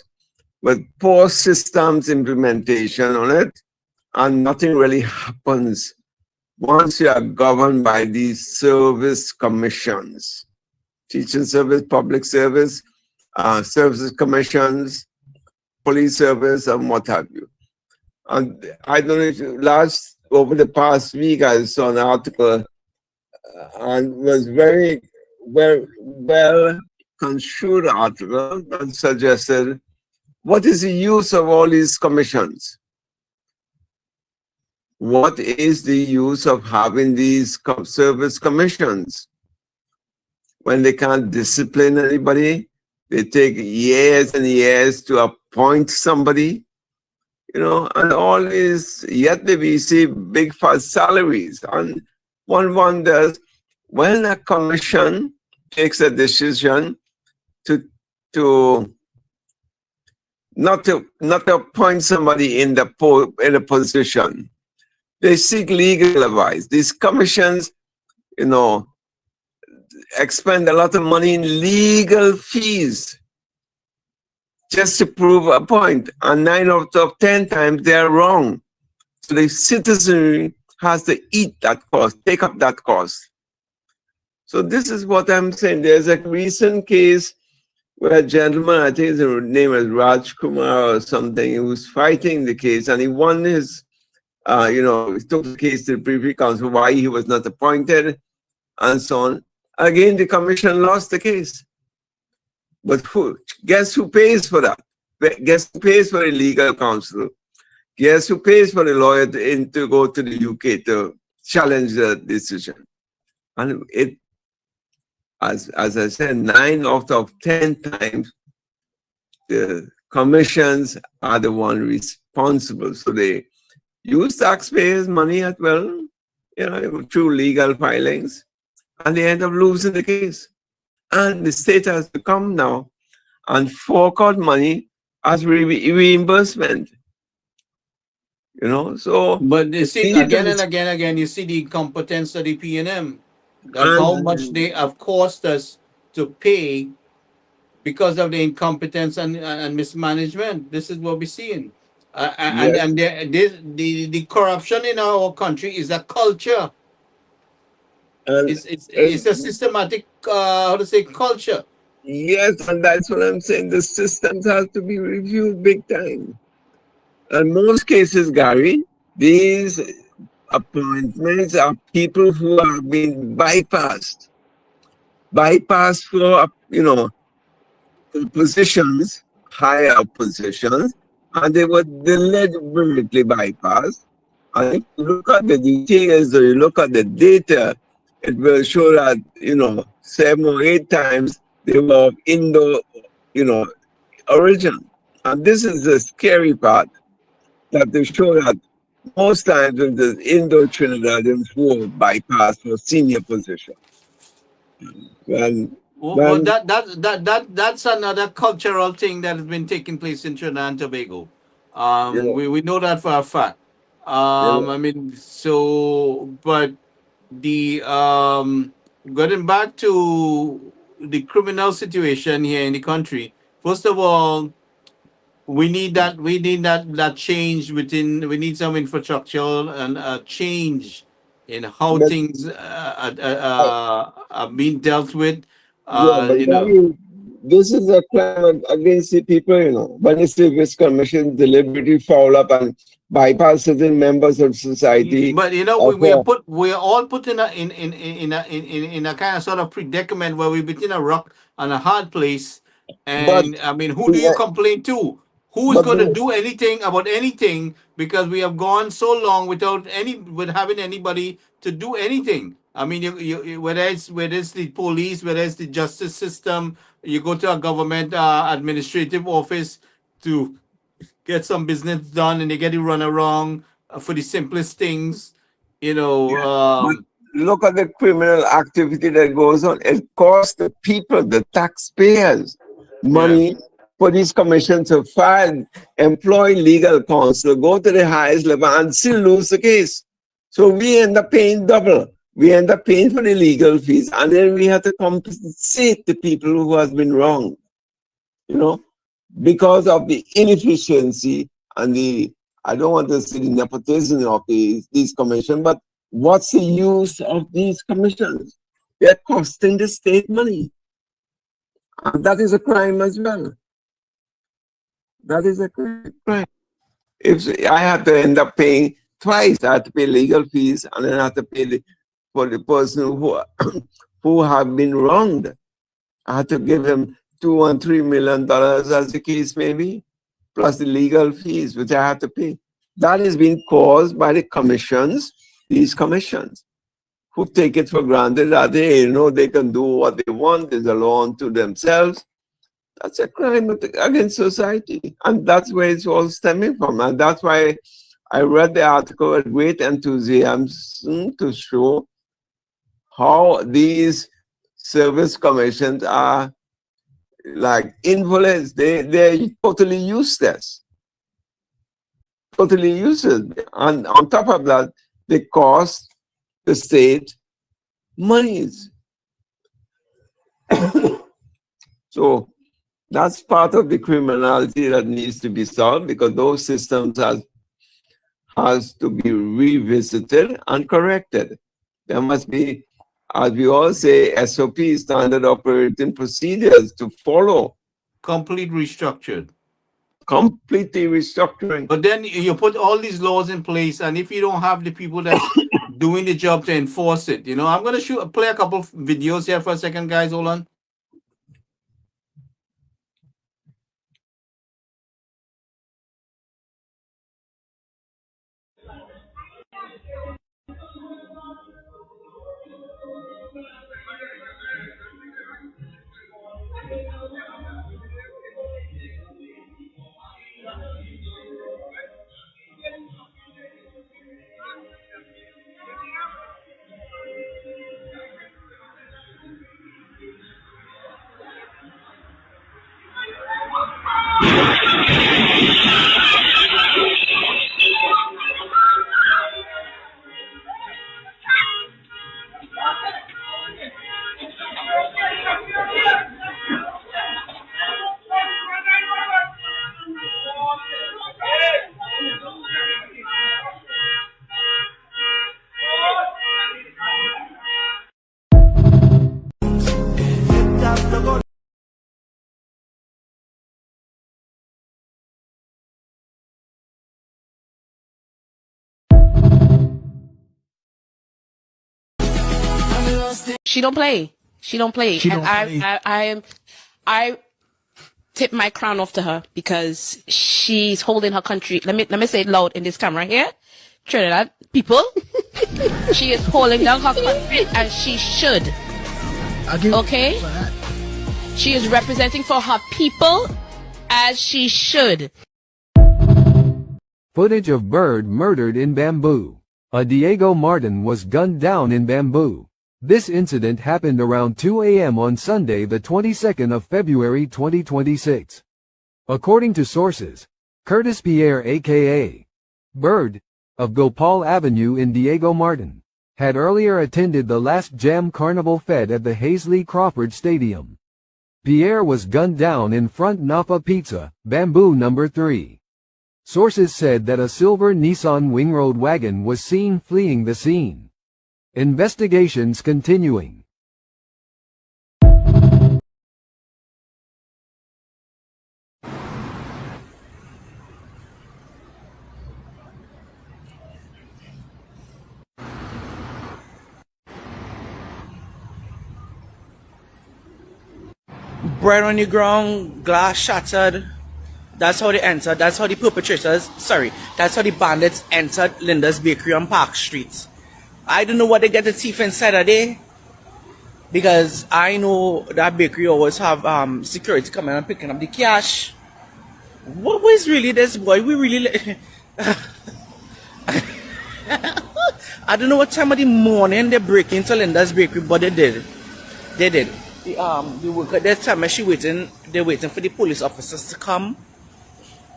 with poor systems implementation on it, and nothing really happens once you are governed by these service commissions, teaching service, public service, services commissions, police service, and what have you. And I don't know if over the past week, I saw an article and was very well construed article that suggested, what is the use of all these commissions? What is the use of having these service commissions? When they can't discipline anybody, they take years and years to appoint somebody, and all is, yet they receive big fat salaries. And one wonders, when a commission takes a decision to not to appoint somebody in a position, they seek legal advice. These commissions, expend a lot of money in legal fees just to prove a point. And 9 out of 10 times they're wrong. So the citizenry has to eat that cost, take up that cost. So this is what I'm saying. There's a recent case where a gentleman, I think his name is Raj Kumar or something, he was fighting the case and he won his, he took the case to the Privy Council, why he was not appointed and so on. Again, the commission lost the case. But guess who pays for that? Guess who pays for the legal counsel? Guess who pays for the lawyer to go to the UK to challenge the decision? And it, as I said, 9 out of 10 times, the commissions are the one responsible. So they use taxpayers' money as well, through legal filings, and they end up losing the case. And the state has to come now and fork out money as reimbursement. So. But you see, again and again, you see the incompetence of the P&M, of how much they have cost us to pay because of the incompetence and mismanagement. This is what we're seeing. And the corruption in our country is a culture. It's a systematic, culture. Yes, and that's what I'm saying. The systems have to be reviewed big time. In most cases, Gary, these appointments are people who have been bypassed for, positions, higher positions, and they were deliberately bypassed. And if you look at the details or you look at the data, it will show that, 7 or 8 times they were of Indo, origin. And this is the scary part, that they show that most times when the Indo-Trinidadians who bypass for senior position. Well, that's another cultural thing that has been taking place in Trinidad and Tobago. We know that for a fact. I mean, so, but the getting back to the criminal situation here in the country, first of all, we need that change within. We need some infrastructural and a change in how things are being dealt with. This is a crime against the people, When the Service Commission deliberately foul up and bypass certain members of society. But we're all put in a kind of sort of predicament where we're between a rock and a hard place. And I mean, who do you complain to? Who is going to do anything about anything? Because we have gone so long without having anybody to do anything. I mean, whether it's the police, whether it's the justice system, you go to a government administrative office to get some business done, and they get it run around for the simplest things. Look at the criminal activity that goes on. It costs the people, the taxpayers, money for these commissions to file, employ legal counsel, go to the highest level, and still lose the case. So we end up paying double. We end up paying for the legal fees, and then we have to compensate the people who has been wronged, because of the inefficiency and I don't want to say the nepotism of these commissions, but what's the use of these commissions? They're costing the state money. And that is a crime as well. That is a crime. If I have to end up paying twice, I have to pay legal fees, and then I have to pay for the person who have been wronged. I have to give him $2 and $3 million, as the case may be, plus the legal fees, which I have to pay. That is being caused by the commissions, these commissions, who take it for granted that they can do what they want, there's a law unto themselves. That's a crime against society. And that's where it's all stemming from. And that's why I read the article with great enthusiasm to show how these service commissions are like invalids. They're totally useless. Totally useless. And on top of that, they cost the state monies. So that's part of the criminality that needs to be solved, because those systems has to be revisited and corrected. There must be, as we all say, SOP, standard operating procedures to follow. Complete restructured. Completely restructuring. But then you put all these laws in place, and if you don't have the people that's doing the job to enforce it, I'm going to play a couple of videos here for a second, guys. Hold on. She don't play. She don't play. She And don't play. I tip my crown off to her because she's holding her country. Let me say it loud in this camera here. Trinidad people. She is holding down her country and she should. I'll give Okay? you for that. She is representing for her people as she should. Footage of bird murdered in bamboo. A Diego Martin was gunned down in bamboo. This incident happened around 2 a.m. on Sunday, the 22nd of February 2026. According to sources, Curtis Pierre aka Bird, of Gopal Avenue in Diego Martin, had earlier attended the last Jam Carnival Fed at the Hazley Crawford Stadium. Pierre was gunned down in front Napa Pizza, Bamboo No. 3. Sources said that a silver Nissan Wingroad wagon was seen fleeing the scene. Investigations continuing. Bread on the ground, glass shattered. That's how they entered. That's how the perpetrators, that's how the bandits entered Linda's Bakery on Park Street. I don't know what they get the thief inside of there, because I know that bakery always have security coming and picking up the cash. What was really this boy? We really I don't know what time of the morning they break into Linda's Bakery, but they did. They did. The worker at that time, they're waiting for the police officers to come.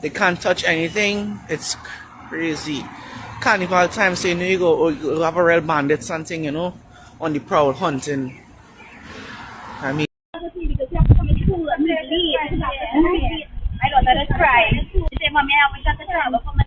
They can't touch anything. It's crazy. Carnival time, so you go have a real bandit something, on the prowl hunting. I mean, I don't let us cry. She said, Mommy, I wish I could travel for my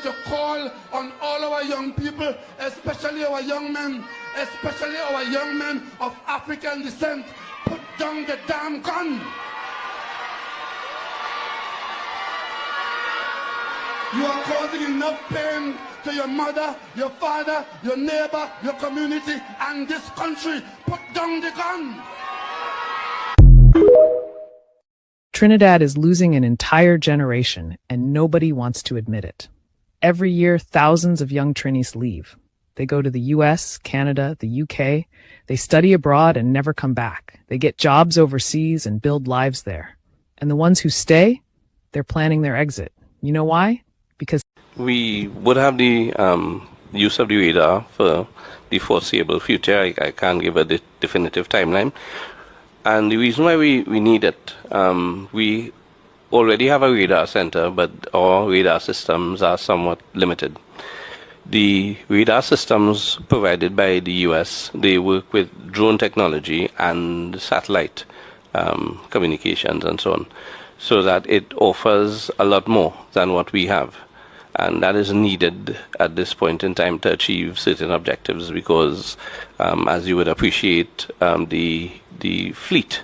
To call on all our young people, especially our young men, especially our young men of African descent, put down the damn gun. You are causing enough pain to your mother, your father, your neighbor, your community, and this country. Put down the gun. Trinidad is losing an entire generation, and nobody wants to admit it. Every year, thousands of young Trinis leave. They go to the US, Canada, the UK. They study abroad and never come back. They get jobs overseas and build lives there. And the ones who stay, they're planning their exit. You know why? Because we would have the use of the radar for the foreseeable future. I can't give a definitive timeline. And the reason why we need it, we already have a radar center, but our radar systems are somewhat limited. The radar systems provided by the US, they work with drone technology and satellite communications and so on, so that it offers a lot more than what we have. And that is needed at this point in time to achieve certain objectives, because as you would appreciate, the fleet,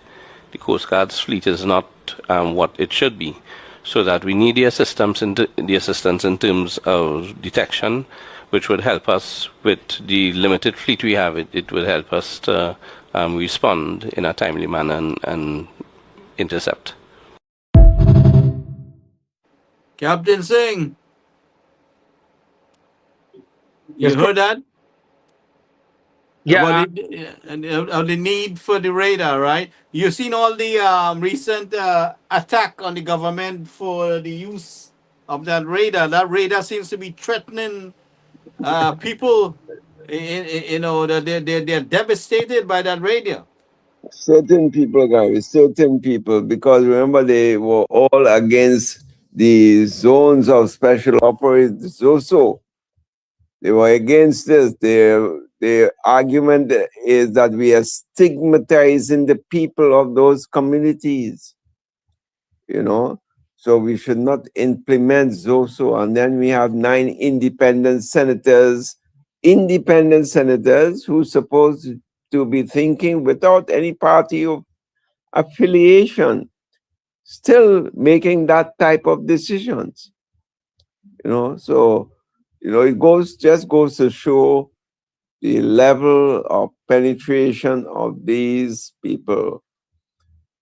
the Coast Guard's fleet is not what it should be. so that we need the assistance in terms of detection, which would help us with the limited fleet we have. It would help us to respond in a timely manner and intercept. Captain Singh, you Yes, heard that? Yeah, About the need for the radar, right? You've seen all the recent attack on the government for the use of that radar. That radar seems to be threatening people. You know, they're devastated by that radio. Certain people, guys, certain people, because remember they were all against the zones of special operations. So they were against this. Their argument is that we are stigmatizing the people of those communities, you know. So we should not implement ZOSO. And then we have 9 independent senators who supposed to be thinking without any party of affiliation, still making that type of decisions, you know. So, you know, it just goes to show the level of penetration of these people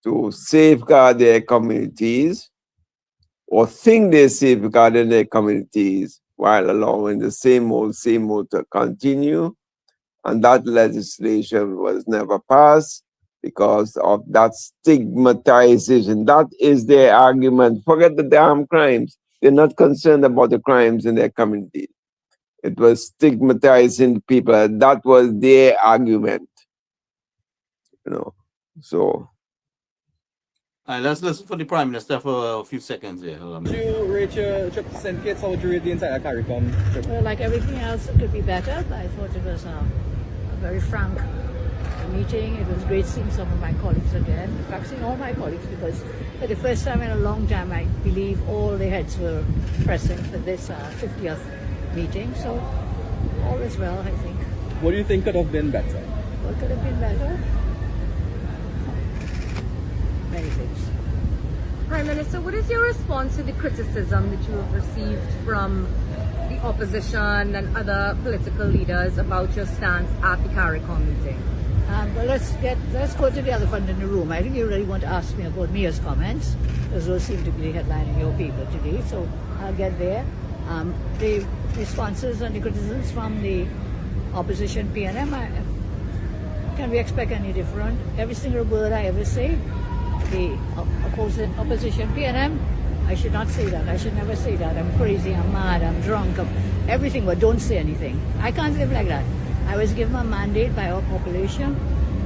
to safeguard their communities, or think they're safeguarding their communities while allowing the same old to continue. And that legislation was never passed because of that stigmatization. That is their argument. Forget the damn crimes. They're not concerned about the crimes in their community. It was stigmatizing people. That was their argument, you know. So. Let's listen for the Prime Minister for a few seconds here. Would you rate your trip to St. Kitts? How would you rate the entire CARICOM trip? Well, like everything else, it could be better, but I thought it was a very frank meeting. It was great seeing some of my colleagues again. In fact, seeing all my colleagues, because for the first time in a long time, I believe all the heads were present for this 50th meeting. So all is well, I think. What do you think could have been better? What could have been better? Many things. Prime Minister, what is your response to the criticism that you have received from the opposition and other political leaders about your stance at the CARICOM meeting? Well, let's go to the elephant in the room. I think you really want to ask me about Mia's comments, because those seem to be the headline in your paper today. So I'll get there. The responses and the criticisms from the opposition PNM, can we expect any different? Every single word I ever say, the opposition PNM, I should not say that. I should never say that. I'm crazy, I'm mad, I'm drunk, everything, but don't say anything. I can't live like that. I was given a mandate by our population,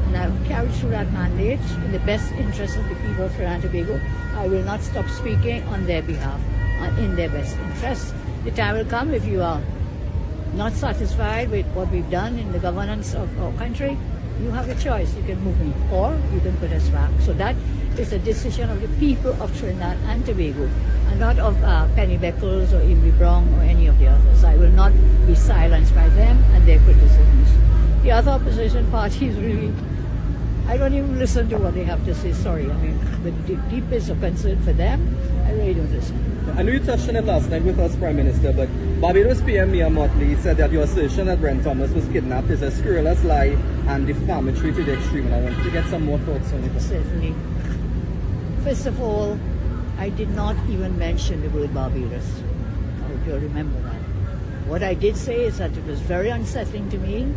and I've carried through that mandate in the best interest of the people of Trinidad and Tobago. I will not stop speaking on their behalf, in their best interest. The time will come, if you are not satisfied with what we've done in the governance of our country, you have a choice. You can move me, or you can put us back. So that is a decision of the people of Trinidad and Tobago, and not of Penny Beckles or Imri Brown or any of the others. I will not be silenced by them and their criticisms. The other opposition parties really, I don't even listen to what they have to say, sorry. I mean, the deepest of concern for them, I really don't listen. I know you touched on it last night with us, Prime Minister, but Barbados PM Mia Motley said that your assertion that Brent Thomas was kidnapped is a scurrilous lie and defamatory to the extreme, and I want to get some more thoughts on it. Certainly. First of all, I did not even mention the word Barbados. I hope you'll remember that. What I did say is that it was very unsettling to me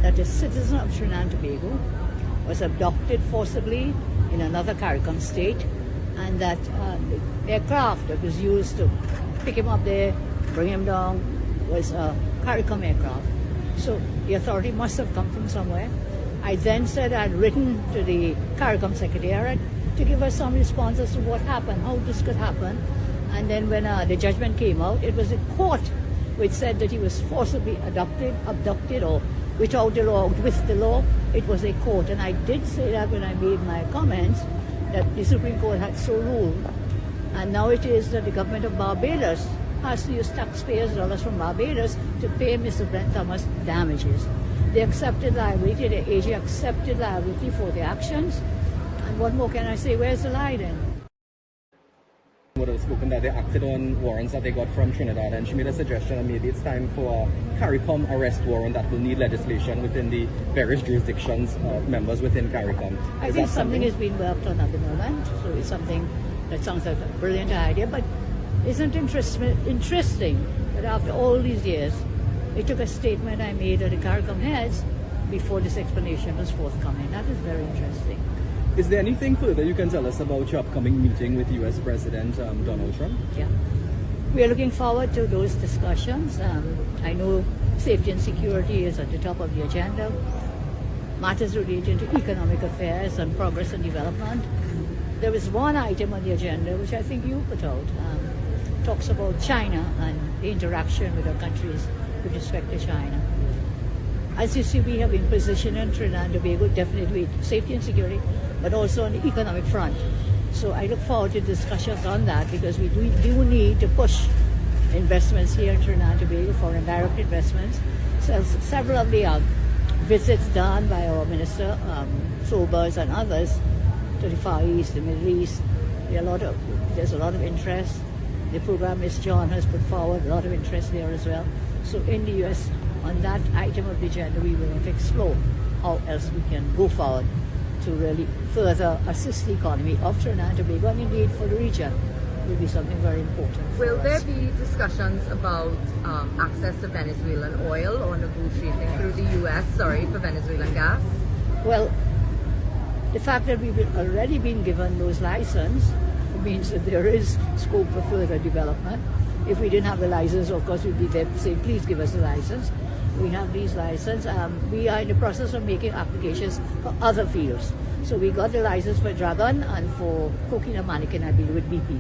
that a citizen of Trinidad and Tobago was abducted forcibly in another CARICOM state, and that the aircraft that was used to pick him up there, bring him down, was a CARICOM aircraft. So the authority must have come from somewhere. I then said I'd written to the CARICOM Secretariat to give us some response as to what happened, how this could happen. And then when the judgment came out, it was a court which said that he was forcibly abducted, or without the law, with the law. It was a court. And I did say that when I made my comments, that the Supreme Court had so ruled. And now it is that the government of Barbados has to use taxpayers' dollars from Barbados to pay Mr. Brent Thomas damages. They accepted liability, the AG accepted liability for their actions. And what more can I say? Where's the lie then? would have spoken that they acted on warrants that they got from Trinidad, and she made a suggestion that maybe it's time for a CARICOM arrest warrant that will need legislation within the various jurisdictions of members within CARICOM. I think something is being worked on at the moment, so it's something that sounds like a brilliant idea, but isn't interesting that after all these years, it took a statement I made at the CARICOM heads before this explanation was forthcoming. That is very interesting. Is there anything further you can tell us about your upcoming meeting with U.S. President Donald Trump? Yeah. We are looking forward to those discussions. I know safety and security is at the top of the agenda. Matters relating to economic affairs and progress and development. There is one item on the agenda which I think you put out. Talks about China and the interaction with our countries with respect to China. As you see, we have been positioned in Trinidad and Tobago, definitely safety and security, but also on the economic front. So I look forward to discussions on that because we do need to push investments here in Trinidad and Tobago, foreign direct investments. So several of the visits done by our Minister Sobers and others to the Far East, the Middle East, there's a lot of interest. The program Ms. John has put forward, a lot of interest there as well. So in the U.S., on that item of the agenda, we will explore how else we can go forward to really further assist the economy of Trinidad and Tobago, and indeed for the region will be something very important. Will there be discussions about access to Venezuelan oil or negotiating through the U.S., for Venezuelan gas? Well, the fact that we've already been given those licenses means that there is scope for further development. If we didn't have the license, of course, we'd be there to say, please give us the license. We have these licenses. We are in the process of making applications for other fields. So we got the license for Dragon and for Coquina Mannequin, I believe, with BP.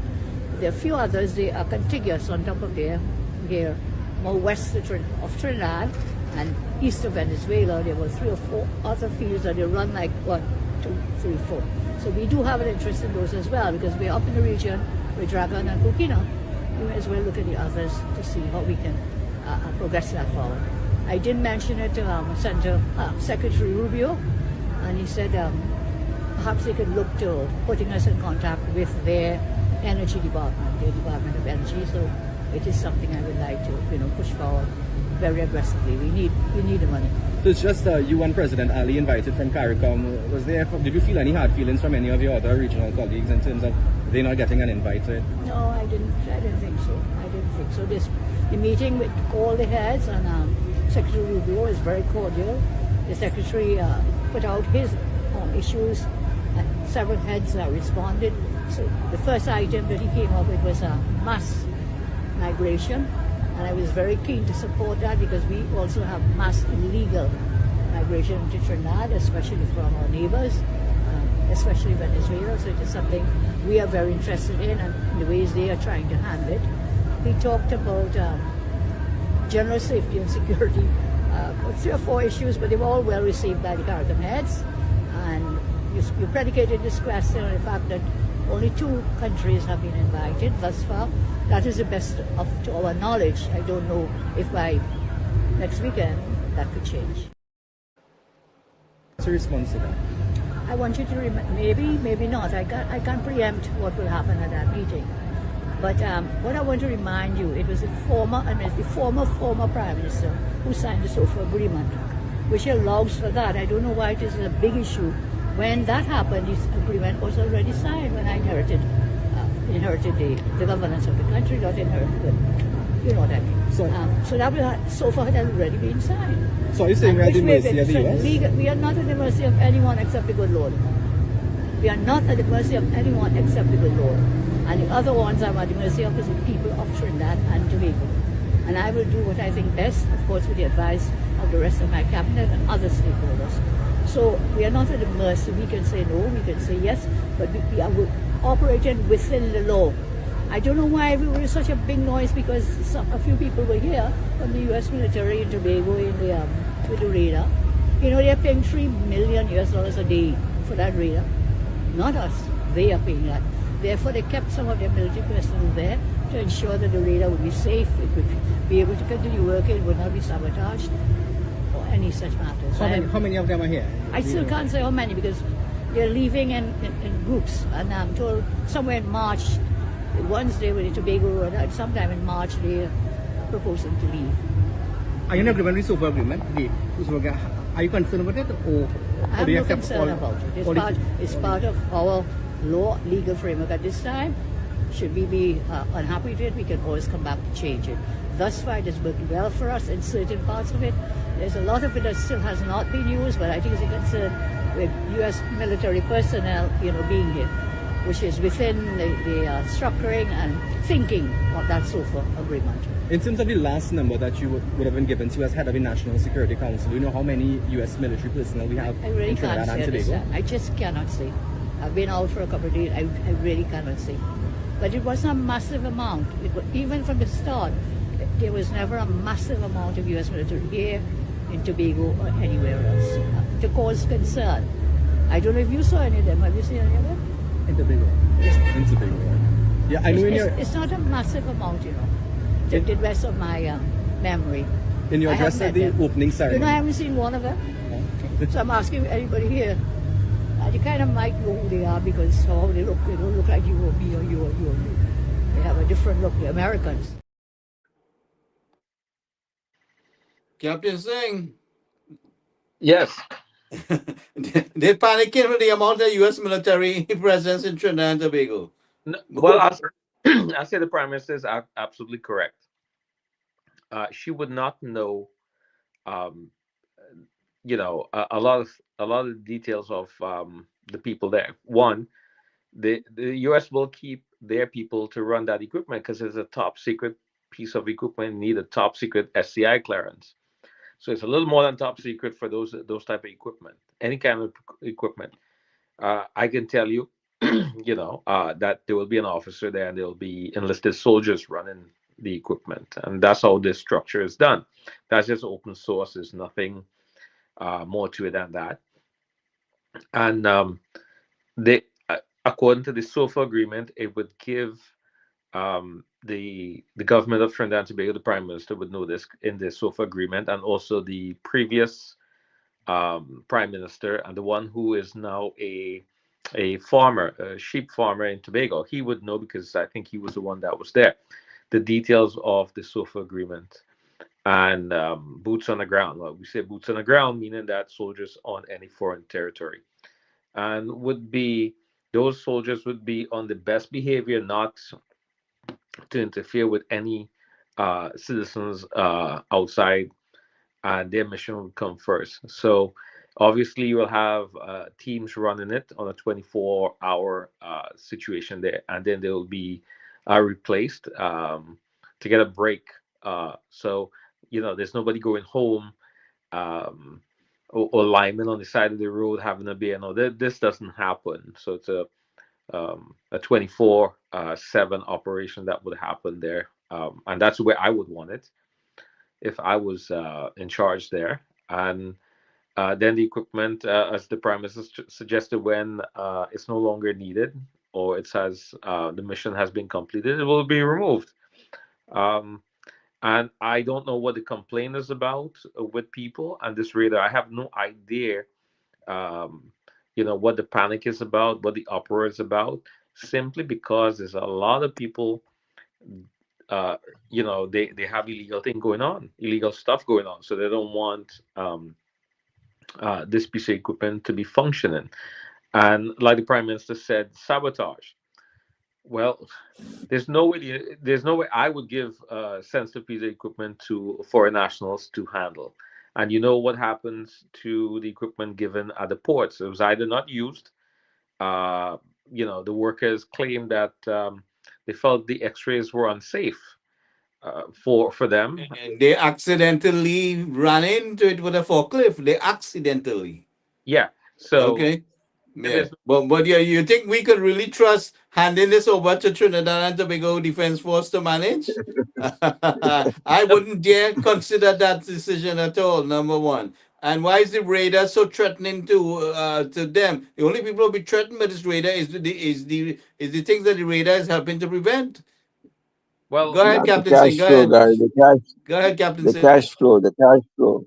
There are a few others, they are contiguous on top of there, more west of Trinidad and east of Venezuela. There were 3 or 4 other fields that they run like 1, 2, 3, 4. So we do have an interest in those as well because we're up in the region with Dragon and Coquina. We may as well look at the others to see how we can progress that forward. I did mention it to Secretary Rubio, and he said perhaps they could look to putting us in contact with their energy department, their Department of Energy. So it is something I would like to push forward very aggressively. We need the money. So it's just you and President Ali invited from CARICOM. Did you feel any hard feelings from any of your other regional colleagues in terms of they not getting an invite to it? No, I didn't think so. The meeting with all the heads and Secretary Rubio is very cordial. The Secretary put out his issues and several heads responded. So the first item that he came up with was mass migration, and I was very keen to support that because we also have mass illegal migration to Trinidad, especially from our neighbors, especially Venezuela. So it is something we are very interested in and the ways they are trying to handle it. We talked about general safety and security, 3 or 4 issues, but they were all well received by the CARICOM heads. And you predicated this question on the fact that only 2 countries have been invited thus far. That is the best to our knowledge. I don't know if by next weekend that could change. What's your response to that? I want you to maybe not. I can't preempt what will happen at that meeting. But what I want to remind you, it was the former Prime Minister who signed the SOFA agreement, which allows for that. I don't know why it is a big issue. When that happened, this agreement was already signed when I inherited the governance of the country, not inherited. You know what I mean. So that SOFA had already been signed. So are you saying we're at the mercy of the US? We are not at the mercy of anyone except the good Lord. We are not at the mercy of anyone except the good Lord. And the other ones I'm at the mercy of is the people of Trinidad and Tobago. And I will do what I think best, of course, with the advice of the rest of my cabinet and other stakeholders. So we are not at the mercy. We can say no, we can say yes, but we are operating within the law. I don't know why we were such a big noise because a few people were here from the U.S. military in Tobago with the radar. They're paying $3 million a day for that radar. Not us. They are paying that. Therefore, they kept some of their military personnel there to ensure that the radar would be safe, it would be able to continue working, it would not be sabotaged, or any such matters. How many of them are here? I still can't say how many because they're leaving in groups, and I'm told somewhere in March Wednesday with the Tobago, and sometime in March they are proposing to leave. Are you in agreement with the SOFA agreement? Are you concerned about it, or I'm do you no accept concerned all- about it. all the- It's part of our legal framework at this time. Should we be unhappy with it, we can always come back to change it. Thus far, it has worked well for us in certain parts of it. There's a lot of it that still has not been used, but I think it's a concern with U.S. military personnel, being here, which is within the structuring and thinking of that SOFA agreement. In terms of the last number that you would have been given to as head of the National Security Council, do you know how many U.S. military personnel we have I really in can't Trinidad say and at this Tobago? time. I just cannot say. I've been out for a couple of days. I really cannot say. But it wasn't a massive amount. Even from the start, there was never a massive amount of U.S. military here in Tobago or anywhere else to cause concern. I don't know if you saw any of them. Have you seen any of them? In Tobago. Yes. In Tobago. Yeah, I know It's not a massive amount, to the rest of my memory. in your I address have at met the them. opening ceremony. I haven't seen one of them. So I'm asking anybody here. You kind of might know who they are because how they look. They don't look like you or me or you or you or you. They have a different look. The Americans. Captain Singh, Yes. they're panicking with the amount of U.S. military presence in Trinidad and Tobago. No, well, I say the Prime Minister is absolutely correct. She would not know, um, a lot of the details of the people there. One, the U.S. will keep their people to run that equipment because it's a top secret piece of equipment. Need a top secret SCI clearance, so it's a little more than top secret for those type of equipment. Any kind of equipment. I can tell you, that there will be an officer there and there will be enlisted soldiers running the equipment, and that's how this structure is done. That's just open source. There's nothing more to it than that. And they, according to the SOFA agreement, it would give the government of Trinidad and Tobago, the Prime Minister would know this in the SOFA agreement, and also the previous Prime Minister and the one who is now a farmer, a sheep farmer in Tobago. He would know because I think he was the one that was there. The details of the SOFA agreement and boots on the ground. Well, we say boots on the ground, meaning that soldiers on any foreign territory, and those soldiers would be on the best behavior, not to interfere with any citizens outside, and their mission would come first. So obviously you will have teams running it on a 24-hour situation there, and then they will be replaced to get a break. So there's nobody going home or linemen on the side of the road having a beer. No, this doesn't happen. So it's a 24/7 operation that would happen there, and that's where I would want it if I was in charge there. And then the equipment, as the Prime Minister suggested, when it's no longer needed or the mission has been completed, it will be removed. And I don't know what the complaint is about with people and this radar. I have no idea, what the panic is about, what the uproar is about, simply because there's a lot of people, they have illegal stuff going on. So they don't want this piece of equipment to be functioning. And like the Prime Minister said, sabotage. Well, there's no way I would give sensitive piece of equipment to foreign nationals to handle. And you know what happens to the equipment given at the ports? It was either not used. The workers claimed that they felt the X-rays were unsafe for them. And they accidentally ran into it with a forklift. They accidentally. Yeah. So okay. Yeah. But yeah, you think we could really trust handing this over to Trinidad and Tobago Defense Force to manage? I wouldn't dare consider that decision at all. Number one. And why is the radar so threatening to them? The only people who be threatened by this radar is the things that the radar is helping to prevent. Well, go ahead, Captain Singh. Go ahead. Go ahead, Captain Singh. The cash flow.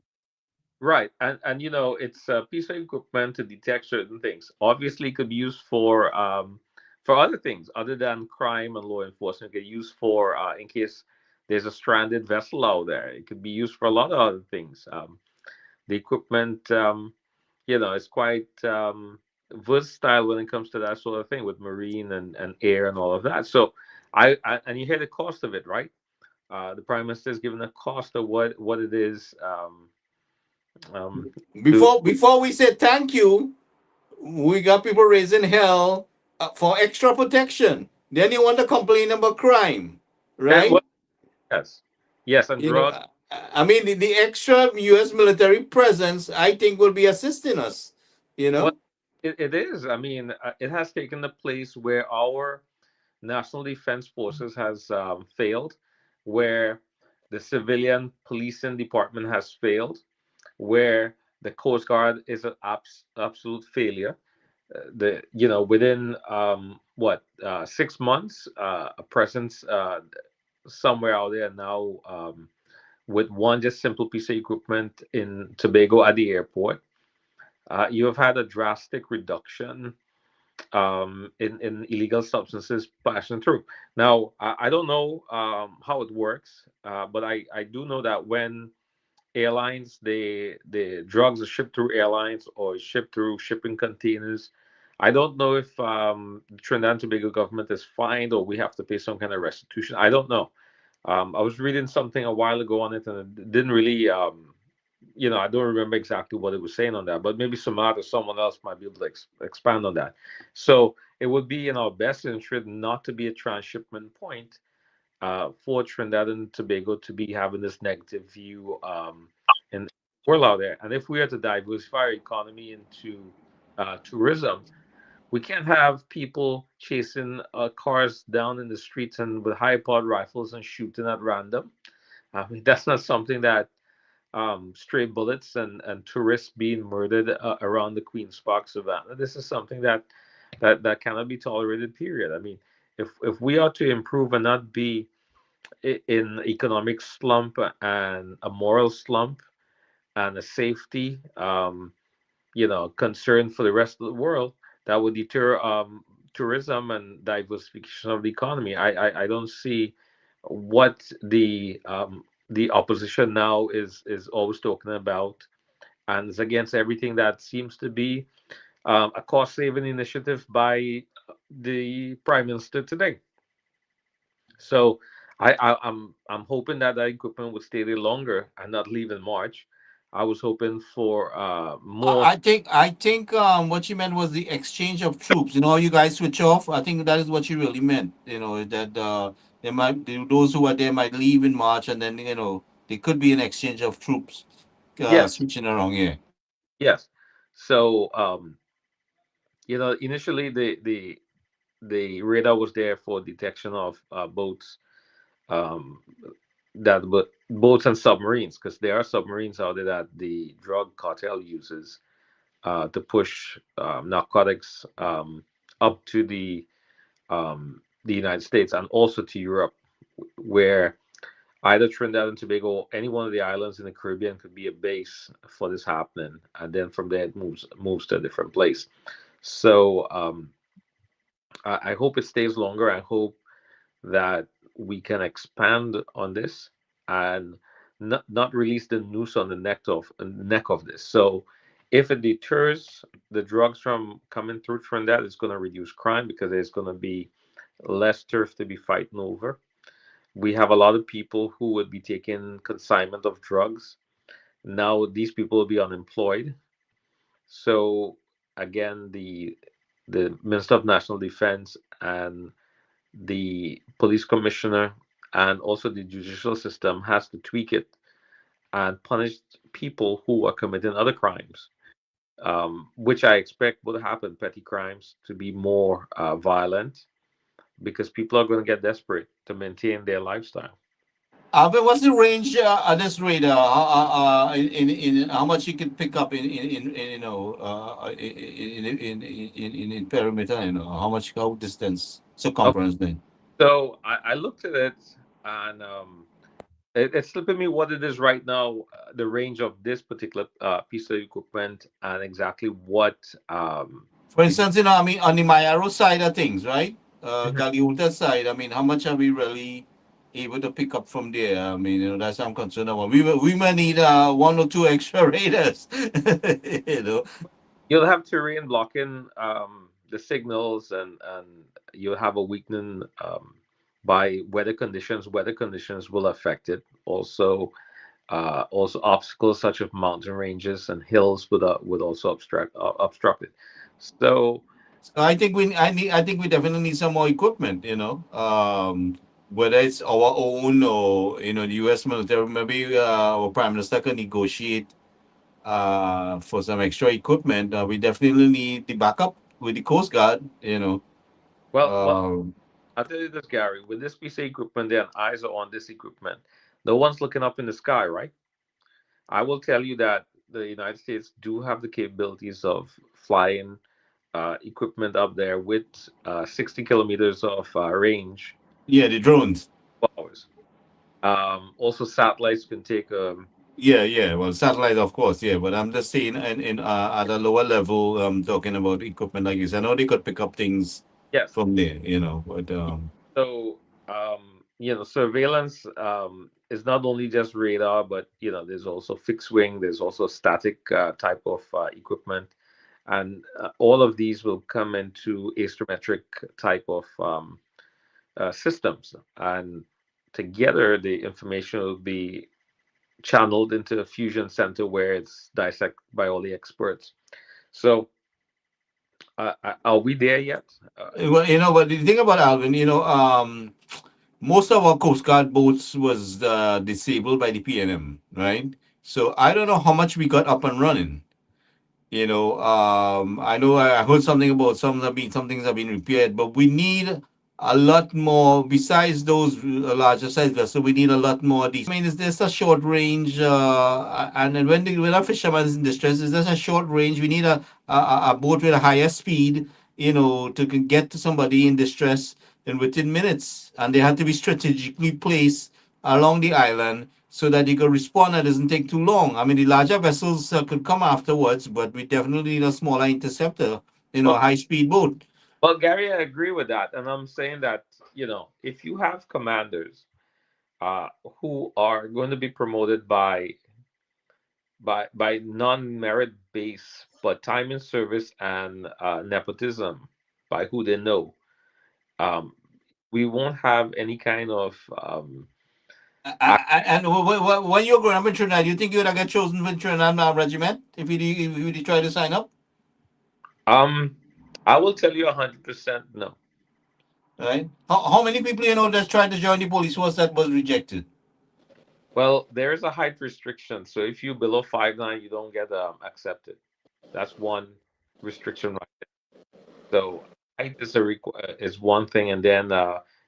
Right, and it's a piece of equipment to detect certain things. Obviously, it could be used for for other things other than crime and law enforcement. It could be used for in case there's a stranded vessel out there. It could be used for a lot of other things. The equipment, is quite versatile when it comes to that sort of thing with marine and air and all of that. So and you hear the cost of it, right? The prime minister is giving the cost of what it is. Before we say thank you, we got people raising hell for extra protection. Then you want to complain about crime, right? Yes, and drugs. I mean, the extra U.S. military presence, I think, will be assisting us. Well, it is. I mean, it has taken the place where our National Defense Forces has failed, where the civilian policing department has failed, where the Coast Guard is an absolute failure. Within 6 months, a presence somewhere out there now with one just simple piece of equipment in Tobago at the airport. You have had a drastic reduction in illegal substances passing through. Now, I don't know how it works, but I do know that when airlines, the drugs are shipped through airlines or shipped through shipping containers, I don't know if the Trinidad and Tobago government is fined or we have to pay some kind of restitution. I don't know. I was reading something a while ago on it, and it didn't really, I don't remember exactly what it was saying on that, but maybe Samad or someone else might be able to expand on that. So it would be in our best interest not to be a transshipment point for Trinidad and Tobago to be having this negative view in the world out there. And if we are to diversify our economy into tourism, we can't have people chasing cars down in the streets and with high-powered rifles and shooting at random. I mean, that's not something that stray bullets and tourists being murdered around the Queen's Park Savannah. This is something that cannot be tolerated. Period. I mean, if we are to improve and not be in economic slump and a moral slump and a safety, concern for the rest of the world, that would deter tourism and diversification of the economy. I don't see what the opposition now is always talking about, and it's against everything that seems to be a cost-saving initiative by the prime minister today. So I'm hoping that equipment would stay there longer and not leave in March. I was hoping for more. I think what she meant was the exchange of troops. You know, you guys switch off. I think that is what she really meant. You know, that those who are there might leave in March, and then there could be an exchange of troops switching around here. Yes. So initially the radar was there for detection of boats, boats and submarines, because there are submarines out there that the drug cartel uses to push narcotics up to the United States and also to Europe, where either Trinidad and Tobago or any one of the islands in the Caribbean could be a base for this happening, and then from there it moves to a different place. So I hope it stays longer. I hope that we can expand on this and not release the noose on the neck of this. So if it deters the drugs from coming through Trinidad, it's going to reduce crime because there's going to be less turf to be fighting over. We have a lot of people who would be taking consignment of drugs. Now these people will be unemployed. So again, the Minister of National Defense and the police commissioner and also the judicial system has to tweak it and punish people who are committing other crimes, which I expect will happen, petty crimes to be more violent, because people are going to get desperate to maintain their lifestyle. But what's the range on this radar? In how much you can pick up in perimeter? How much distance circumference then? So I looked at it, and it's slipping me what it is right now, the range of this particular piece of equipment, and exactly what For instance, I mean, on the Mayaro side of things, right? Mhm. Galiota side, I mean, how much are we really able to pick up from there? I mean, that's what I'm concerned about. We may need one or two extra raiders, you know. You'll have terrain blocking the signals, and you'll have a weakening by weather conditions. Weather conditions will affect it. Also obstacles such as mountain ranges and hills would also obstruct it. So So I think we definitely need some more equipment, whether it's our own or the U.S. military. Maybe our prime minister can negotiate for some extra equipment. We definitely need the backup with the Coast Guard. well, Um, I'll tell you this, Gary. With this piece of equipment, their eyes are on this equipment. No one's looking up in the sky, right? I will tell you that the United States do have the capabilities of flying equipment up there with 60 kilometers of range. yeah, the drones. 12 hours. Also, satellites can take. Yeah. Well, satellite, of course, yeah. But I'm just saying, in at a lower level, talking about equipment like this. I know they could pick up things Yes. from there, But So, surveillance is not only just radar, but there's also fixed wing. There's also static type of equipment, and all of these will come into astrometric type of systems, and together the information will be channeled into a fusion center where it's dissected by all the experts. So, are we there yet? well, but the thing about Alvin, most of our Coast Guard boats was disabled by the PNM, right? So I don't know how much we got up and running. I know I heard something about some things have been repaired, but we need a lot more besides those larger size vessels. We need a lot more of these. I mean, is this a short range? And then when a fisherman is in distress, is this a short range? We need a boat with a higher speed, get to somebody in distress in within minutes, and they had to be strategically placed along the island so that they could respond and it doesn't take too long. I mean, the larger vessels could come afterwards, but we definitely need a smaller interceptor, a high speed boat. Well, Gary, I agree with that, and I'm saying that if you have commanders who are going to be promoted by non-merit base, but time in service and nepotism by who they know, we won't have any kind of. And when you're growing up in Trinidad, do you think you would have got chosen for Trinidad regiment if you try to sign up? I will tell you 100% no. Right? How many people that tried to join the police force that was rejected? Well, there is a height restriction, so if you below 5'9", you don't get accepted. That's one restriction right there. So height is one thing, and then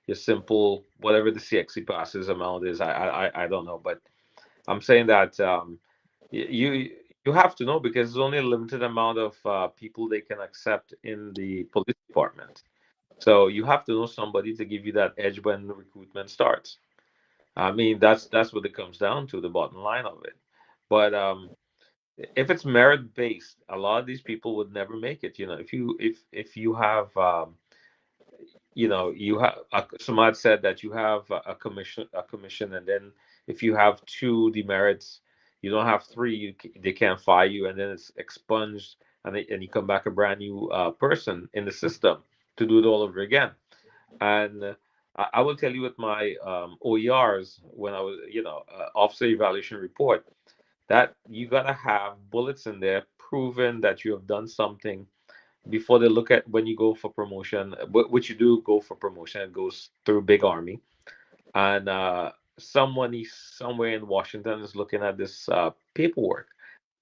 your simple whatever the CXC passes amount is. I don't know, but I'm saying that you have to know because there's only a limited amount of people they can accept in the police department. So you have to know somebody to give you that edge when the recruitment starts. I mean, that's what it comes down to, the bottom line of it. But if it's merit based, a lot of these people would never make it. If you have Samad said that you have a commission, and then if you have two demerits, you don't have three, they can't fire you, and then it's expunged, and you come back a brand new person in the system to do it all over again. And I will tell you with my OERs when I was, officer evaluation report, that you gotta have bullets in there proving that you have done something before they look at when you go for promotion, which you do go for promotion. It goes through big army, and someone somewhere in Washington is looking at this paperwork,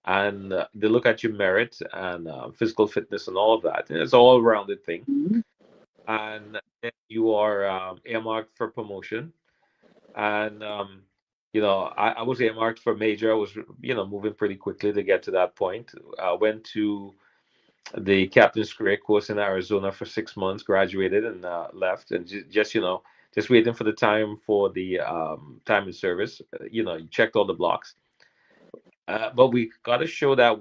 and they look at your merit and physical fitness and all of that. And it's all rounded thing. And then you are earmarked for promotion, and I was earmarked for major. I was moving pretty quickly to get to that point. I went to the captain's career course in Arizona for 6 months, graduated, and left, and just waiting for the time for the time in service. You checked all the blocks. But we got to show that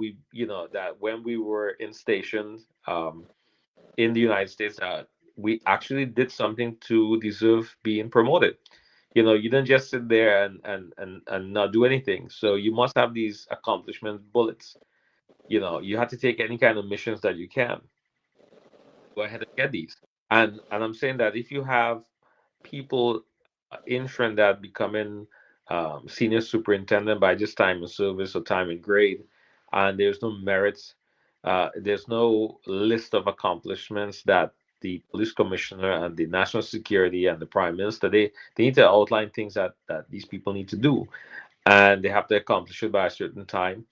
that when we were in stations in the United States, we actually did something to deserve being promoted. You didn't just sit there and not do anything. So you must have these accomplishment bullets. You have to take any kind of missions that you can. Go ahead and get these. And I'm saying that if you have people in Trinidad becoming senior superintendent by just time in service or time in grade, and there's no merits, there's no list of accomplishments that the police commissioner and the national security and the prime minister, they need to outline things that these people need to do, and they have to accomplish it by a certain time.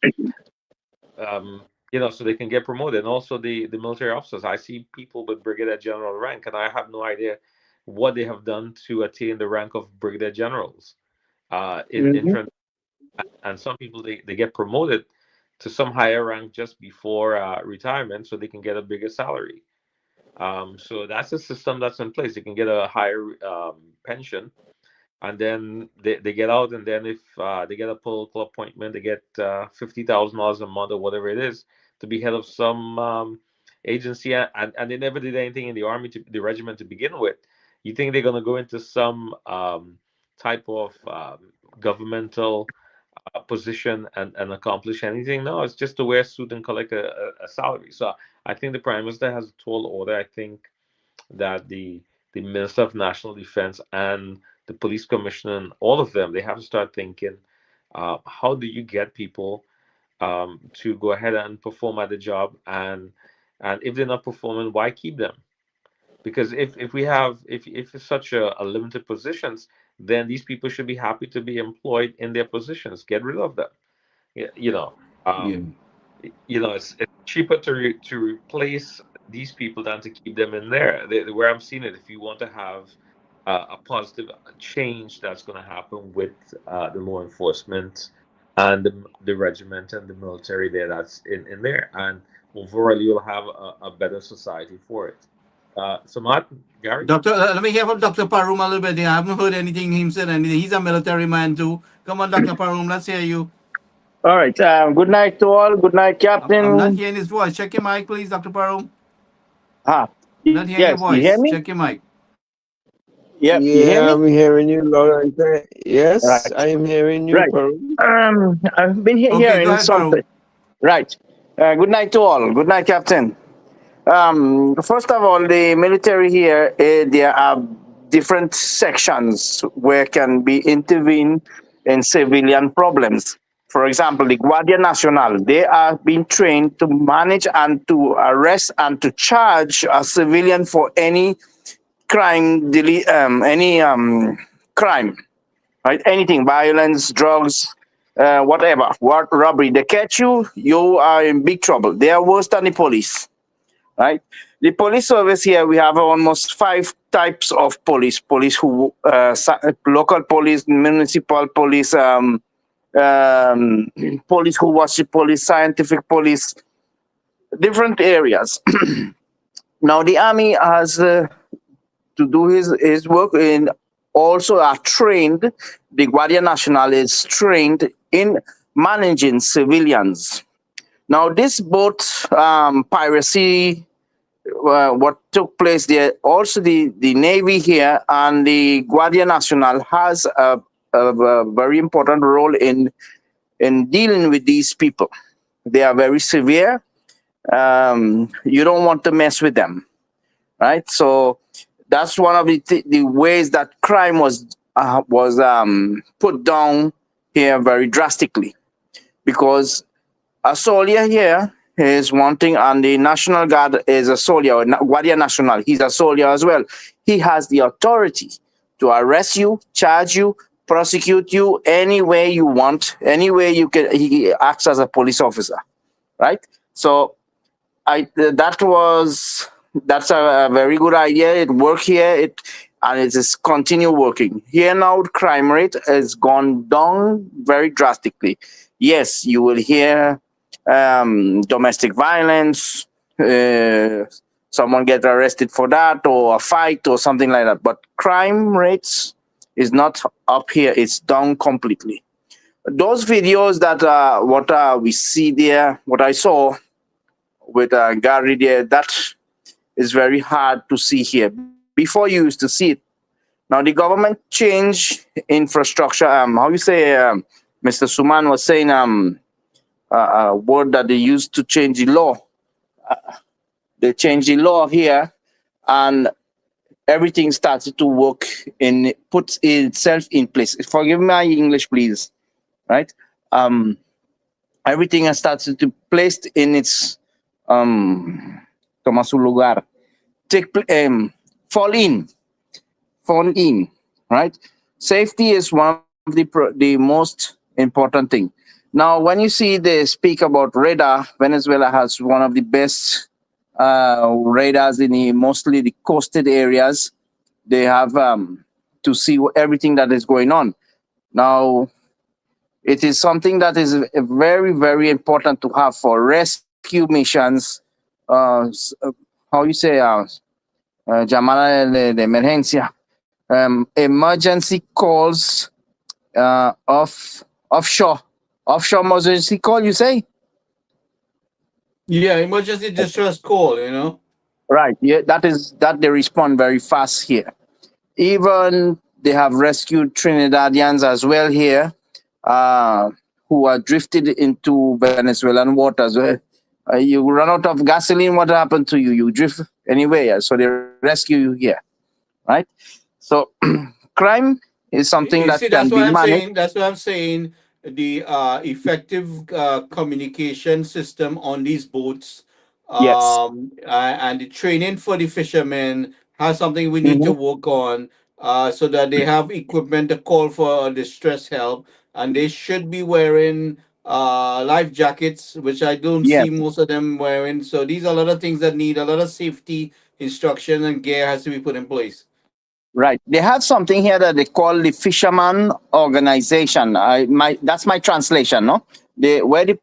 So they can get promoted. And also the military officers. I see people with brigadier general rank, and I have no idea what they have done to attain the rank of brigadier generals. In and some people they get promoted to some higher rank just before retirement, so they can get a bigger salary. So that's a system that's in place. They can get a higher pension, and then they get out, and then if they get a political appointment, they get $50,000 a month or whatever it is to be head of some agency, and they never did anything in the army, the regiment to begin with. You think they're going to go into some type of governmental position and accomplish anything? No, it's just to wear a suit and collect a salary. So I think the Prime Minister has a tall order. I think that the Minister of National Defense and the police commissioner and all of them, they have to start thinking, how do you get people to go ahead and perform at the job, and if they're not performing, why keep them? Because if it's such a limited positions, then these people should be happy to be employed in their positions. Get rid of them. It's cheaper to replace these people than to keep them in there. Where I'm seeing it, if you want to have a positive change that's going to happen with the law enforcement and the regiment and the military there, that's in there, and overall you'll have a better society for it. So Martin, Gary? Doctor, let me hear from Dr. Parum a little bit. I haven't heard anything him said anything. He's a military man too. Come on, Dr. Parum, let's hear you. All right. Good night to all. Good night, Captain. I'm not hearing his voice. Check your mic, please, Dr. Parum. Not hearing your voice. You hear me? Check your mic. Yep. Yeah, I'm hearing you loud and clear. Yes, Right. I'm hearing you. Right. Parum. I've been Okay, go hearing ahead, something. Parum. Right. Good night to all. Good night, Captain. First of all, the military here, there are different sections where can be intervened in civilian problems. For example, the Guardia Nacional, they are being trained to manage and to arrest and to charge a civilian for any crime, crime, right? Anything, violence, drugs, whatever, robbery. They catch you, you are in big trouble. They are worse than the police. Right, the police service here, we have almost 5 types of police who local police, municipal police, police who watch the police, scientific police, different areas. Now the army has to do his work, and also are trained, the Guardia Nacional is trained in managing civilians. Now this both piracy, what took place there, also the Navy here and the Guardia Nacional has a very important role in dealing with these people. They are very severe. You don't want to mess with them, right? So that's one of the ways that crime was put down here very drastically, because a soldier here is one thing, and the National Guard is a soldier, Guardia Nacional, he's a soldier as well. He has the authority to arrest you, charge you, prosecute you any way you want, any way you can. He acts as a police officer, right? So that's a very good idea. It worked here, and it is continue working. Here now, the crime rate has gone down very drastically. Yes, you will hear domestic violence, someone get arrested for that, or a fight or something like that. But crime rates is not up here, it's down completely. those videos that what we see there, what I saw with Gary there, that is very hard to see here. Before you used to see it. Now the government changed infrastructure. How you say, Mr. Suman was saying a word that they used to change the law. They changed the law here, and everything started to work and put itself in place. Forgive my English, please. Right? Everything has started to placed in its toma su lugar. Fall in, right? Safety is one of the most important thing. Now, when you see they speak about radar, Venezuela has one of the best radars in mostly the coasted areas. They have to see everything that is going on. Now, it is something that is very, very important to have for rescue missions. How you say, llamada de emergencia, emergency calls offshore emergency call, you say? Yeah, emergency distress call, you know. Right. Yeah, that they respond very fast here. Even they have rescued Trinidadians as well here, who are drifted into Venezuelan waters. You run out of gasoline, what happened to you? You drift anywhere, so they rescue you here, right? So crime is something that See, can that's what be I'm managed. saying. That's what I'm saying. The effective communication system on these boats, Yes. and the training for the fishermen has something we need to work on, so that they have equipment to call for distress help, and they should be wearing life jackets, which I don't Yes. see most of them wearing. So these are a lot of things that need a lot of safety instruction and gear has to be put in place. Right. They have something here that they call the Fisherman Organization. That's my translation, no? Where the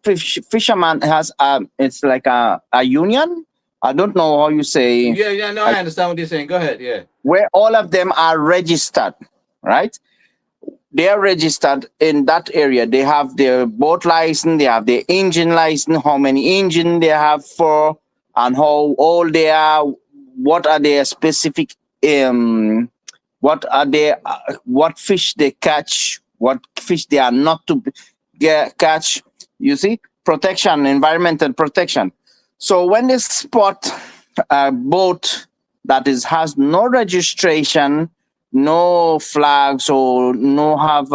fisherman has it's like a union. I don't know how you say. Yeah, no, I understand what you're saying. Go ahead, yeah. Where all of them are registered, right? They are registered in that area. They have their boat license, they have their engine license, how many engine they have for, and how old they are, what are their specific what fish they catch, what fish they are not to catch. You see, protection, environmental protection. So when they spot a boat that has no registration, no flags, or no have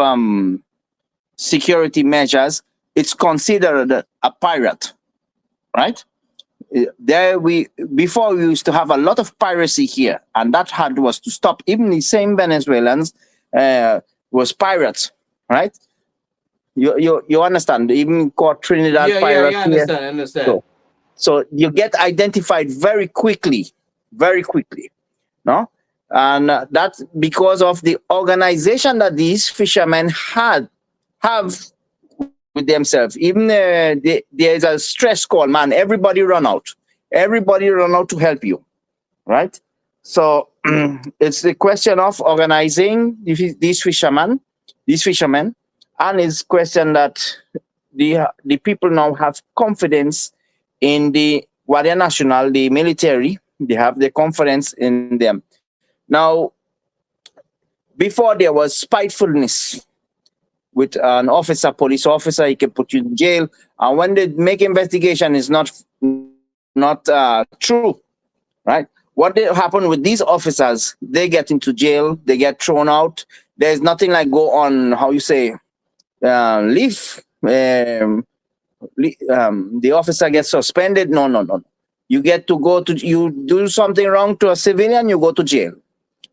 security measures, it's considered a pirate, right? Before we used to have a lot of piracy here, and that was to stop. Even the same Venezuelans was pirates, right? You understand? Even caught Trinidad Yeah, pirates I here. understand, I understand. So you get identified very quickly, no? And that's because of the organization that these fishermen have with themselves. Even there's a stress call, man. Everybody run out to help you, right? So it's the question of organizing these fishermen, and it's question that the people now have confidence in the Guardia Nacional, the military. They have the confidence in them. Now, before there was spitefulness with an officer, police officer, he can put you in jail. And when they make investigation, is not true, right? What happen with these officers? They get into jail, they get thrown out. There's nothing like go on, how you say, leave. The officer gets suspended. No. You get to you do something wrong to a civilian, you go to jail,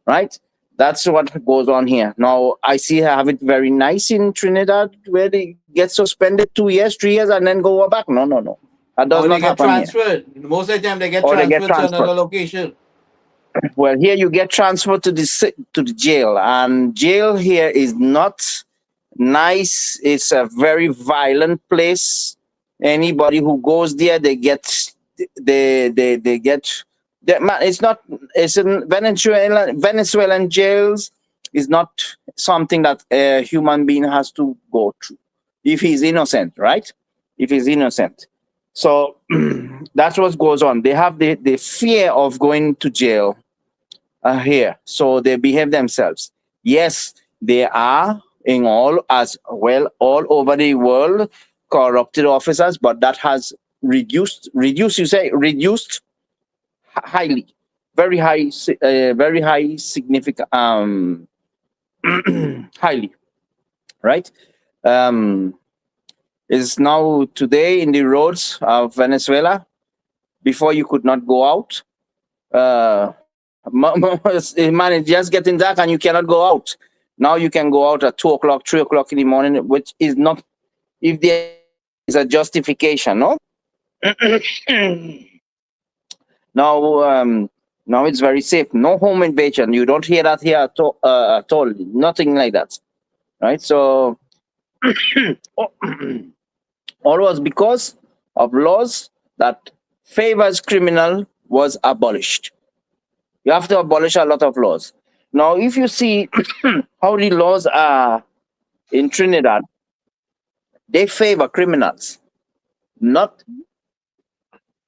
right? That's what goes on here. Now, I have it very nice in Trinidad, where they get suspended 2 years, 3 years, and then go back. No. That does Or not they get happen here. transferred. Most of the time, they get Or they transferred get to another transferred. location. Well, here you get transferred to the jail, and jail here is not nice. It's a very violent place. Anybody who goes there, they get. It's in Venezuelan jails is not something that a human being has to go through. if he's innocent, right? If he's innocent. So that's what goes on. They have the fear of going to jail here, so they behave themselves. Yes, they are in all all over the world corrupted officers, but that has reduced highly, very high, significant, highly, right? Is now today in the roads of Venezuela. Before you could not go out. Man, just getting dark and you cannot go out. Now you can go out at 2 o'clock, 3 o'clock in the morning, which is not, if there is a justification, no? Now it's very safe. No home invasion. You don't hear that here at all. Nothing like that, right? So all was because of laws that favors criminal was abolished. You have to abolish a lot of laws. Now, if you see how the laws are in Trinidad, they favor criminals, not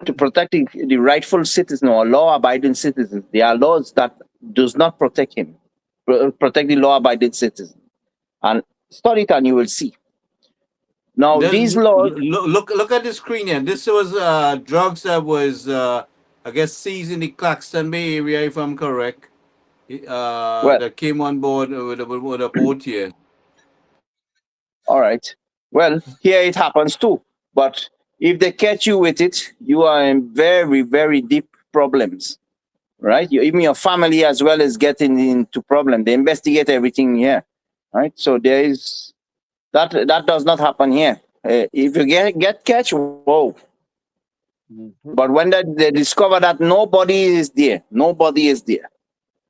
to protect the rightful citizen or law-abiding citizens. There are laws that does not protect him, protect the law-abiding citizen. And study it and you will see. Now, these laws... Look at the screen here. This was drugs that was, I guess, seized in the Claxton Bay area, if I'm correct. That came on board with a boat here. All right. Well, here it happens too. But if they catch you with it, you are in very, very deep problems, right? Even your family as well is getting into problem. They investigate everything here, right? So there is that does not happen here. If you get catch, whoa. But when they discover that nobody is there,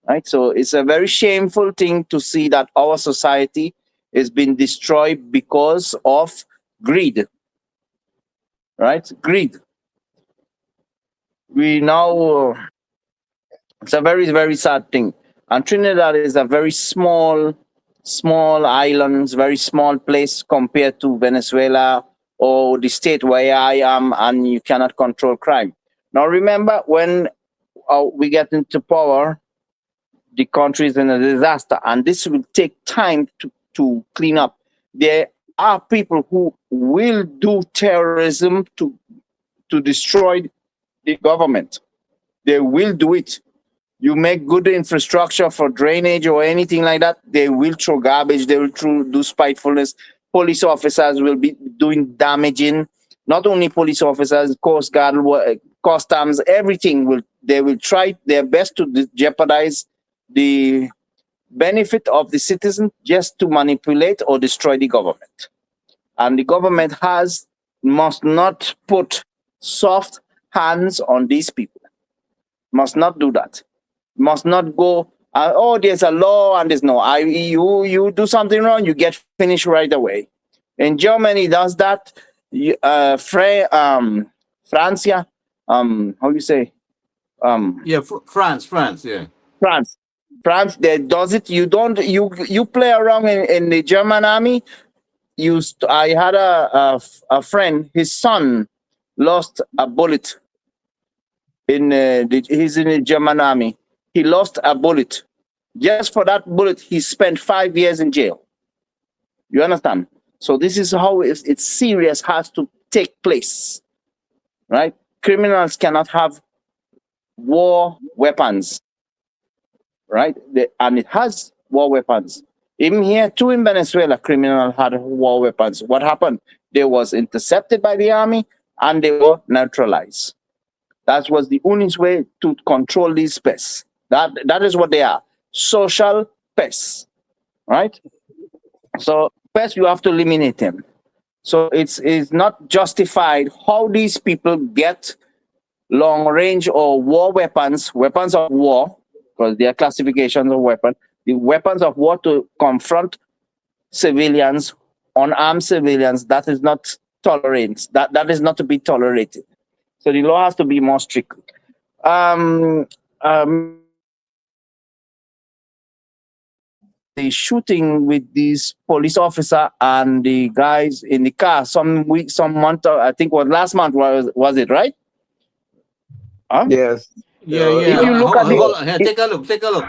right? So it's a very shameful thing to see that our society is being destroyed because of greed, right? Greed. We now, it's a very, very sad thing. And Trinidad is a very small island, very small place compared to Venezuela or the state where I am, and you cannot control crime. Now remember, when we get into power, the country is in a disaster, and this will take time to clean up. There are people who will do terrorism to destroy the government. They will do it. You make good infrastructure for drainage or anything like that, they will throw garbage, they will do spitefulness. Police officers will be doing damaging. Not only police officers, Coast Guard, customs, everything they will try their best to jeopardize the benefit of the citizen just to manipulate or destroy the government. And the government must not put soft hands on these people. Must not do that. Must not go, oh, there's a law and there's no, you do something wrong, you get finished right away. In Germany does that. France, yeah. How you say? France, yeah. France, that does it. You play around in the German army. I had a friend, his son lost a bullet he's in the German army. He lost a bullet. Just for that bullet, he spent 5 years in jail. You understand? So this is how it's serious, has to take place, right? Criminals cannot have war weapons, right? And it has war weapons. Even here too in Venezuela, criminals had war weapons. What happened? They was intercepted by the army and they were neutralized. That was the only way to control these pests. That is what they are, social pests, right? So pests, you have to eliminate them. So it's not justified how these people get long range or war weapons of war, because they are classifications of weapons, the weapons of war to confront civilians, unarmed civilians. That is not tolerated. That is not to be tolerated. So the law has to be more strict. the shooting with these police officer and the guys in the car some month, I think was last month, was it right? Huh? Yes. Yeah, If you look at the, hold on. Here, take a look. Take a look.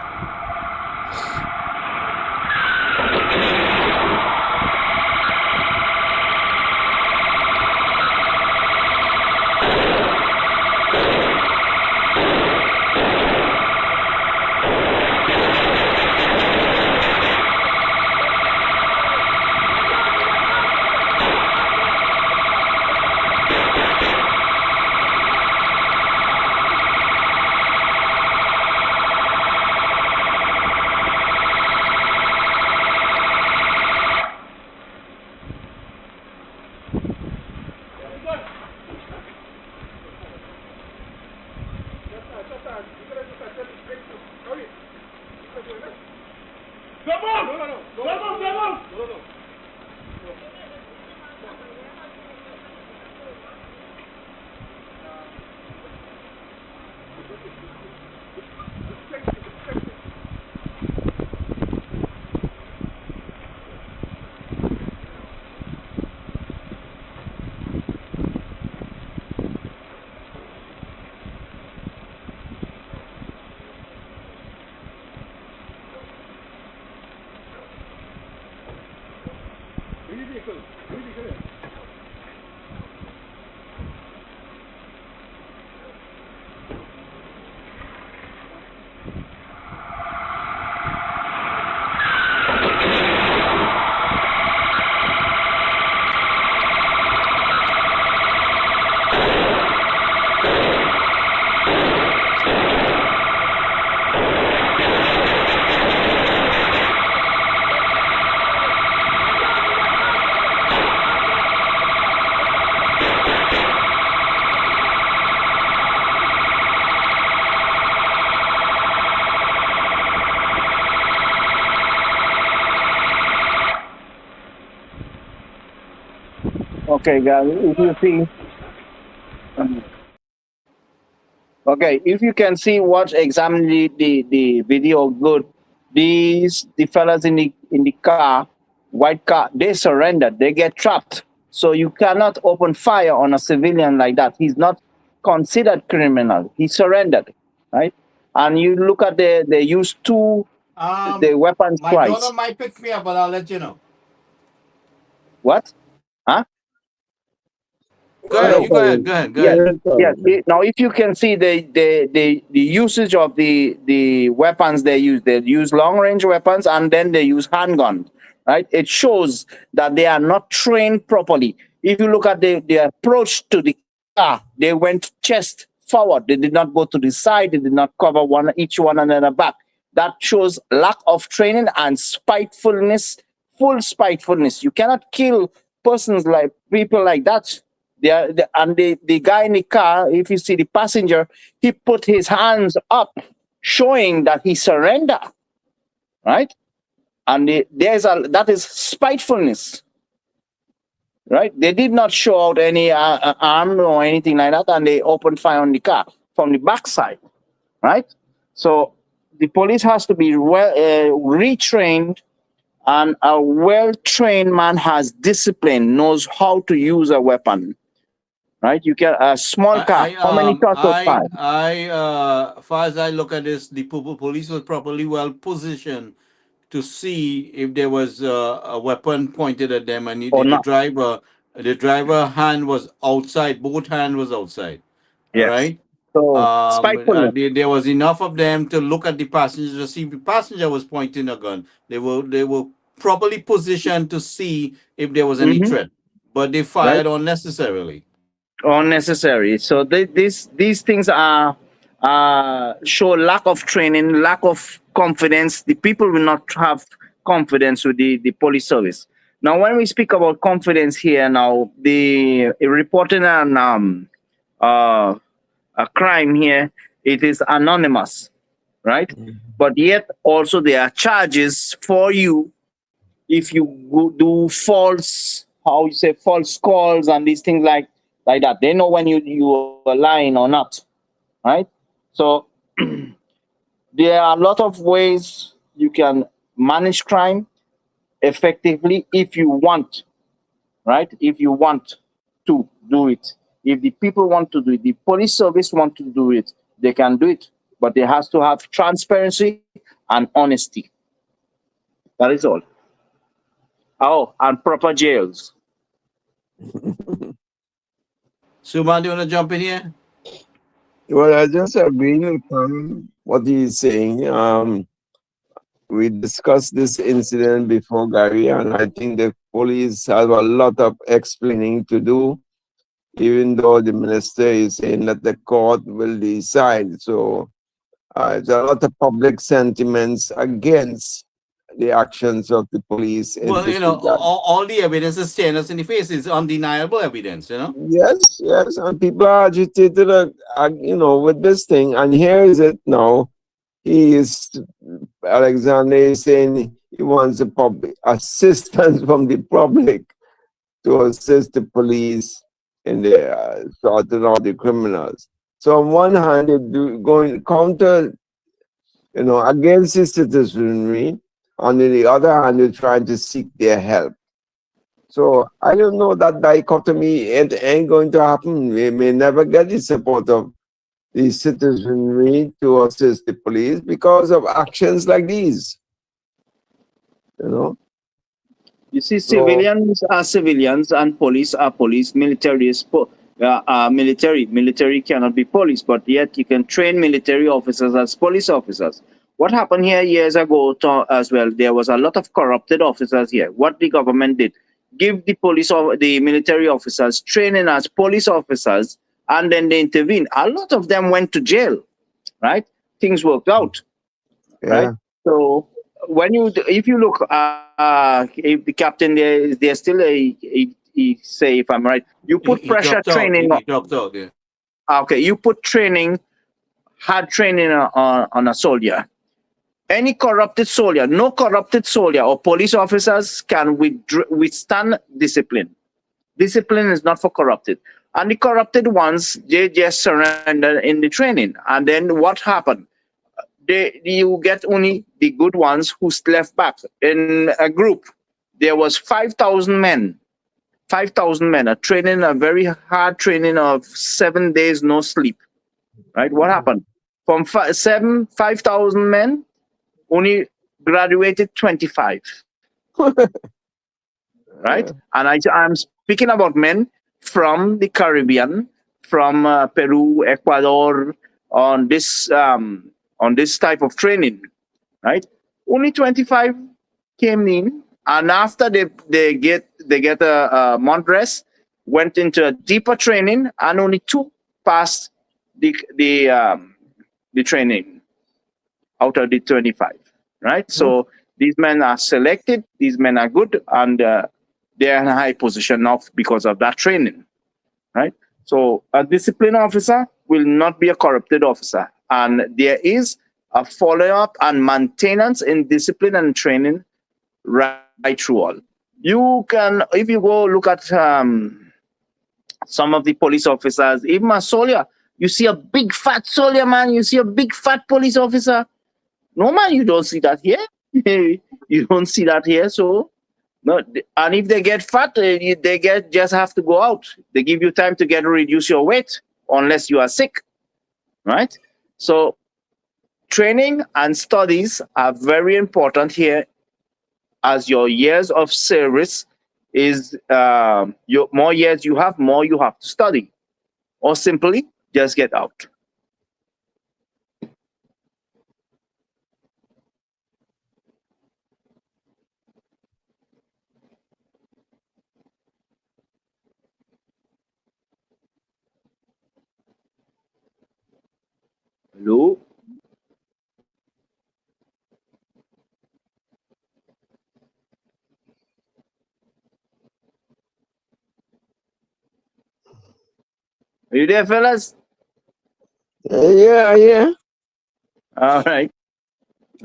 okay, guys, if you see, okay, if you can see, watch, examine the video good. The fellas in the car, white car, they surrendered. They get trapped. So you cannot open fire on a civilian like that. He's not considered criminal. He surrendered, right? And you look at they use the weapons My twice. daughter might pick me up, but I'll let you know. What? Huh? Go ahead. You go ahead. Go ahead. Go ahead. Yeah. Now, if you can see the usage of the weapons they use long range weapons and then they use handguns, right? It shows that they are not trained properly. If you look at the approach to the car, they went chest forward. They did not go to the side. They did not cover each one another back. That shows lack of training and spitefulness, full spitefulness. You cannot kill people like that. The guy in the car, if you see the passenger, he put his hands up, showing that he surrendered, right? And that is spitefulness, right? They did not show out any arm or anything like that, and they opened fire on the car from the backside, right? So the police has to be retrained, and a well-trained man has discipline, knows how to use a weapon. Right, you can a small car. How many shots was fired? As far as I look at this, the police was properly well positioned to see if there was a weapon pointed at them, and the driver hand was outside. Both hand was outside. Yes. Right. So spitefulness. There was enough of them to look at the passenger to see if the passenger was pointing a gun. They were properly positioned to see if there was any threat, but they fired unnecessarily. Unnecessary. So these things are show lack of training, lack of confidence. The people will not have confidence with the police service. Now, when we speak about confidence here, now the reporting on a crime here, it is anonymous, right? But yet also there are charges for you if you do false calls and these things like that. They know when you are lying or not, right? So there are a lot of ways you can manage crime effectively if you want, right? If you want to do it. If the people want to do it, the police service want to do it, they can do it. But they has to have transparency and honesty. That is all. Oh, and proper jails. Suman, do you want to jump in here? Well, I just agree with what he's saying. We discussed this incident before, Gary, and I think the police have a lot of explaining to do, even though the minister is saying that the court will decide. So there's a lot of public sentiments against the actions of the police. in Well, this you know, regard. all the evidence is staring us in the face. It's undeniable evidence, you know? Yes, yes, and people are agitated, with this thing. And here is it now. Alexander is saying he wants the public assistance from the public to assist the police in the sorting out the criminals. So on one hand, they're going counter, against the citizenry. On the other hand, they're trying to seek their help. So I don't know, that dichotomy ain't going to happen. We may never get the support of the citizenry to assist the police because of actions like these. You see, civilians are civilians and police are police. Military is military. Military cannot be police, but yet you can train military officers as police officers. What happened here years ago as well, there was a lot of corrupted officers here. What the government did, give the police or the military officers training as police officers, and then they intervene. A lot of them went to jail, right? Things worked out, right? So if you look, if the captain there's still say, if I'm right, you put pressure training. He dropped out, yeah. Okay, you put hard training on a soldier. Any corrupted soldier, no corrupted soldier or police officers can withstand discipline. Discipline is not for corrupted. And the corrupted ones, they just surrender in the training. And then what happened? You get only the good ones who left back. In a group, there was 5,000 men. 5,000 men are training, a very hard training of 7 days, no sleep. Right? What happened? From 5,000 men, only graduated 25. Right? And I'm speaking about men from the Caribbean, from Peru, Ecuador, on this type of training, right? Only 25 came in, and after they get a month rest, went into a deeper training, and only 2 passed the training out of the 25, right? So these men are selected, these men are good, and they're in a high position now because of that training, right? So a discipline officer will not be a corrupted officer, and there is a follow-up and maintenance in discipline and training right through all. You can, if you go look at some of the police officers, even a soldier, you see a big fat soldier, man, you see a big fat police officer. No, man, you don't see that here. You don't see that here. So, no, and if they get fat, just have to go out. They give you time to reduce your weight unless you are sick, right? So, training and studies are very important here, as your years of service is more years you have, more you have to study, or simply just get out. Hello? Are you there, fellas? Yeah. All right.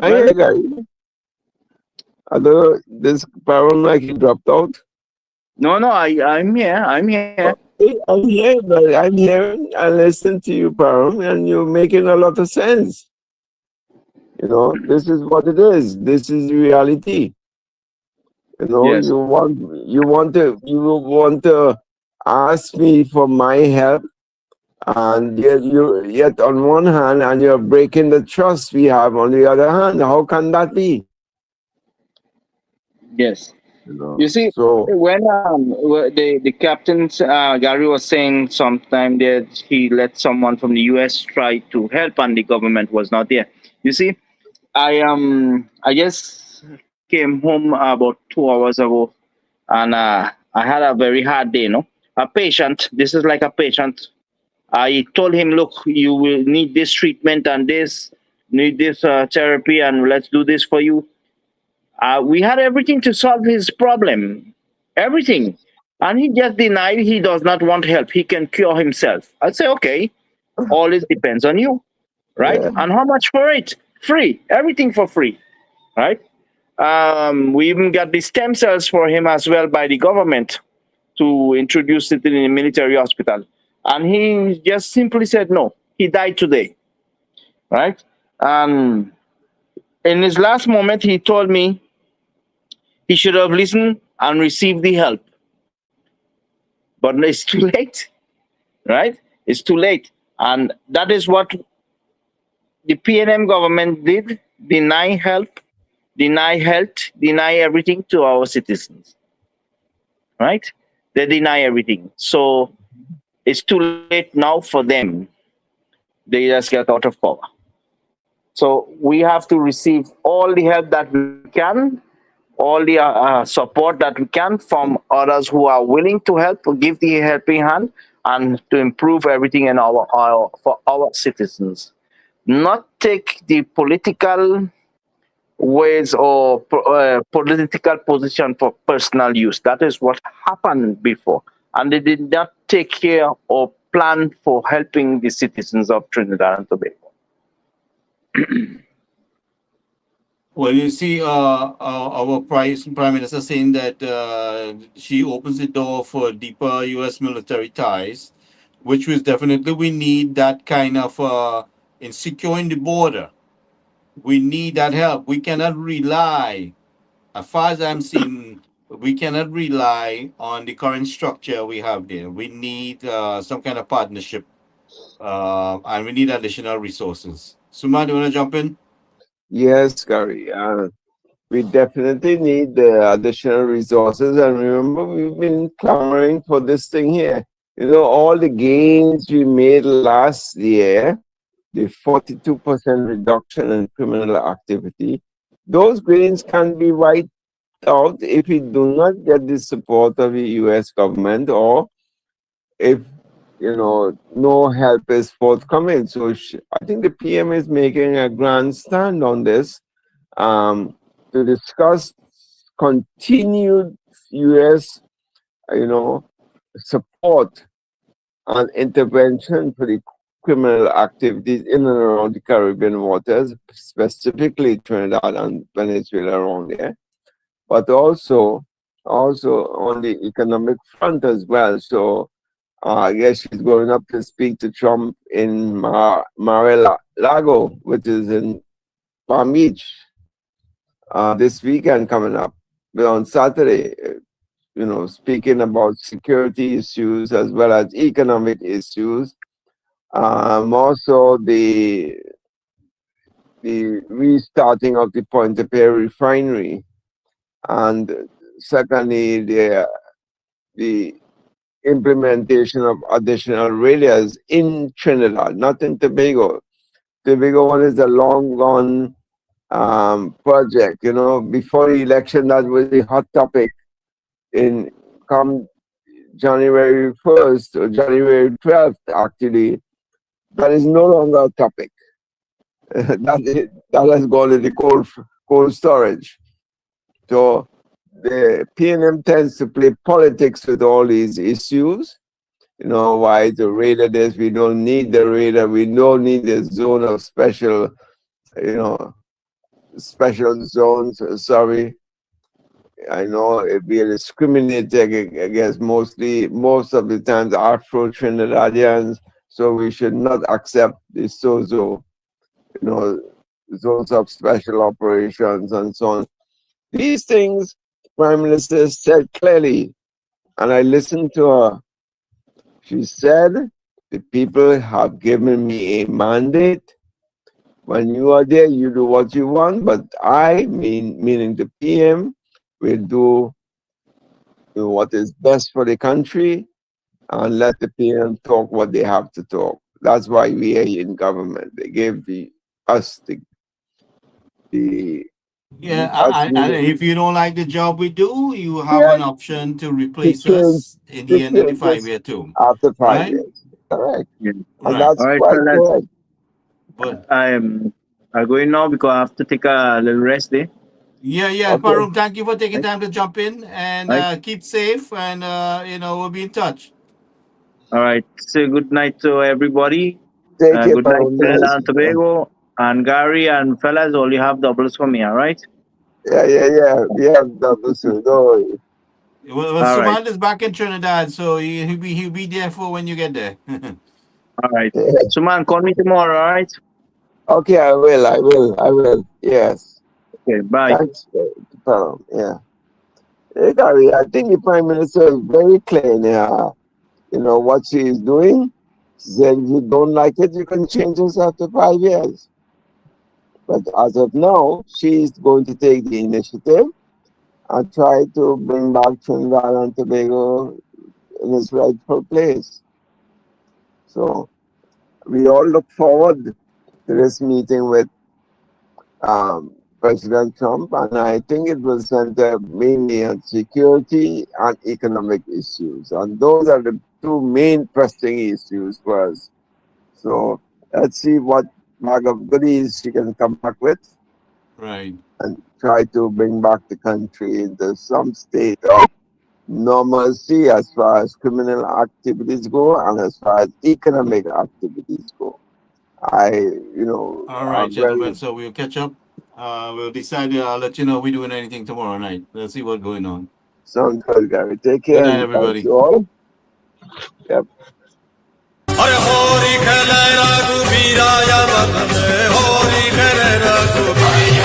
I hear, guys. Although this problem like he dropped out. No, I'm here. I'm here, but I'm here and listen to you, Param, and you're making a lot of sense. You know, this is what it is. This is reality. You know, Yes. you want to ask me for my help, and yet on one hand, and you're breaking the trust we have on the other hand. How can that be? Yes. You know, You see, so when the captain Gary was saying sometime that he let someone from the U.S. try to help and the government was not there. You see, I just came home about 2 hours ago, and I had a very hard day. A patient. This is like a patient. I told him, look, you will need this treatment and this, need this therapy, and let's do this for you. We had everything to solve his problem, everything. And he just denied he does not want help. He can cure himself. I say, okay, all it depends on you, right? Yeah. And how much for it? Free, everything for free, right? We even got the stem cells for him as well by the government to introduce it in the military hospital. And he just simply said no. He died today, right? In his last moment, he told me he should have listened and received the help. But it's too late, right? It's too late. And that is what the PNM government did: deny help, deny health, deny everything to our citizens, right? They deny everything. So it's too late now for them. They just get out of power. So we have to receive all the help that we can, all the support that we can from others who are willing to help, to give the helping hand, and to improve everything in for our citizens. Not take the political ways or political position for personal use. That is what happened before. And they did not take care or plan for helping the citizens of Trinidad and Tobago. Well, you see, our Prime Minister saying that she opens the door for deeper U.S. military ties, which was definitely we need that kind of in securing the border. We need that help. We cannot rely, as far as I'm seeing, we cannot rely on the current structure we have there. We need some kind of partnership, and we need additional resources. Suma, do you want to jump in? yes, Gary. We definitely need the additional resources. And remember, we've been clamoring for this thing here. You know, all the gains we made last year, the 42% reduction in criminal activity, those gains can be wiped out if we do not get the support of the U.S. government, or if, you know, no help is forthcoming. So I think the PM is making a grand stand on this, to discuss continued U.S., you know, support and intervention for the criminal activities in and around the Caribbean waters, specifically Trinidad and Venezuela around there, but also on the economic front as well. So I guess she's going up to speak to Trump in Mar-a-Lago, which is in Palm Beach, this weekend coming up. But on Saturday, you know, speaking about security issues as well as economic issues. Also the restarting of the Pointe-a-Pierre refinery, and secondly the implementation of additional radars in Trinidad, not in Tobago. Tobago one is a long gone project. You know, before the election, that was the hot topic. In come January 1st or January 12th, actually, that is no longer a topic. that has gone into cold storage. So the PNM tends to play politics with all these issues. You know, why the radar this, we don't need the radar, we don't need the zone of special, you know, special zones, sorry. I know we are discriminating against most of the times Afro-Trinidadians, so we should not accept the SOZO, you know, zones of special operations and so on. These things, Prime Minister said clearly, and I listened to her. She said, the people have given me a mandate. When you are there, you do what you want, but meaning the PM, will do what is best for the country and let the PM talk what they have to talk. That's why we are in government. They gave us the and if you don't like the job we do, you have an option to replace change- us in the end of the change 5-year term. after 5 Right? years. Correct. And Right. that's All right, quite fellas. correct. But I'm going now because I have to take a little rest there. yeah, Okay. Parug, thank you for taking time to jump in and Right. keep safe and we'll be in touch. All right. Say good night to everybody. Take it, Good night, Prime Trinidad and Minister. Tobago. And Gary and fellas, all you have doubles for me, all right? Yeah. We have double soon. Don't worry. Well, All right. Suman is back in Trinidad, so he'll be there for when you get there. All right. Yeah. Suman, call me tomorrow, all right? Okay, I will. Yes. Okay, bye. Thanks, Parag. Yeah. Hey, Gary, I think the Prime Minister is very clear in what she is doing. She said, if you don't like it, you can change this after 5 years. But as of now, she is going to take the initiative and try to bring back Trinidad and Tobago in its rightful place. So we all look forward to this meeting with President Trump, and I think it will center mainly on security and economic issues. And those are the two main pressing issues for us. So let's see what bag of goodies she can come back with Right. and try to bring back the country into some state of normalcy as far as criminal activities go and as far as economic activities go. All right, I'm gentlemen. very, So we'll catch up. We'll decide. I'll let you know if we're doing anything tomorrow night. Let's see what's going on. sounds good, Gary. Take Good care night, and everybody. thanks you all. Yep. अरे होरी खेले रघुबीरा या बदले होरी खेले रघुबीरा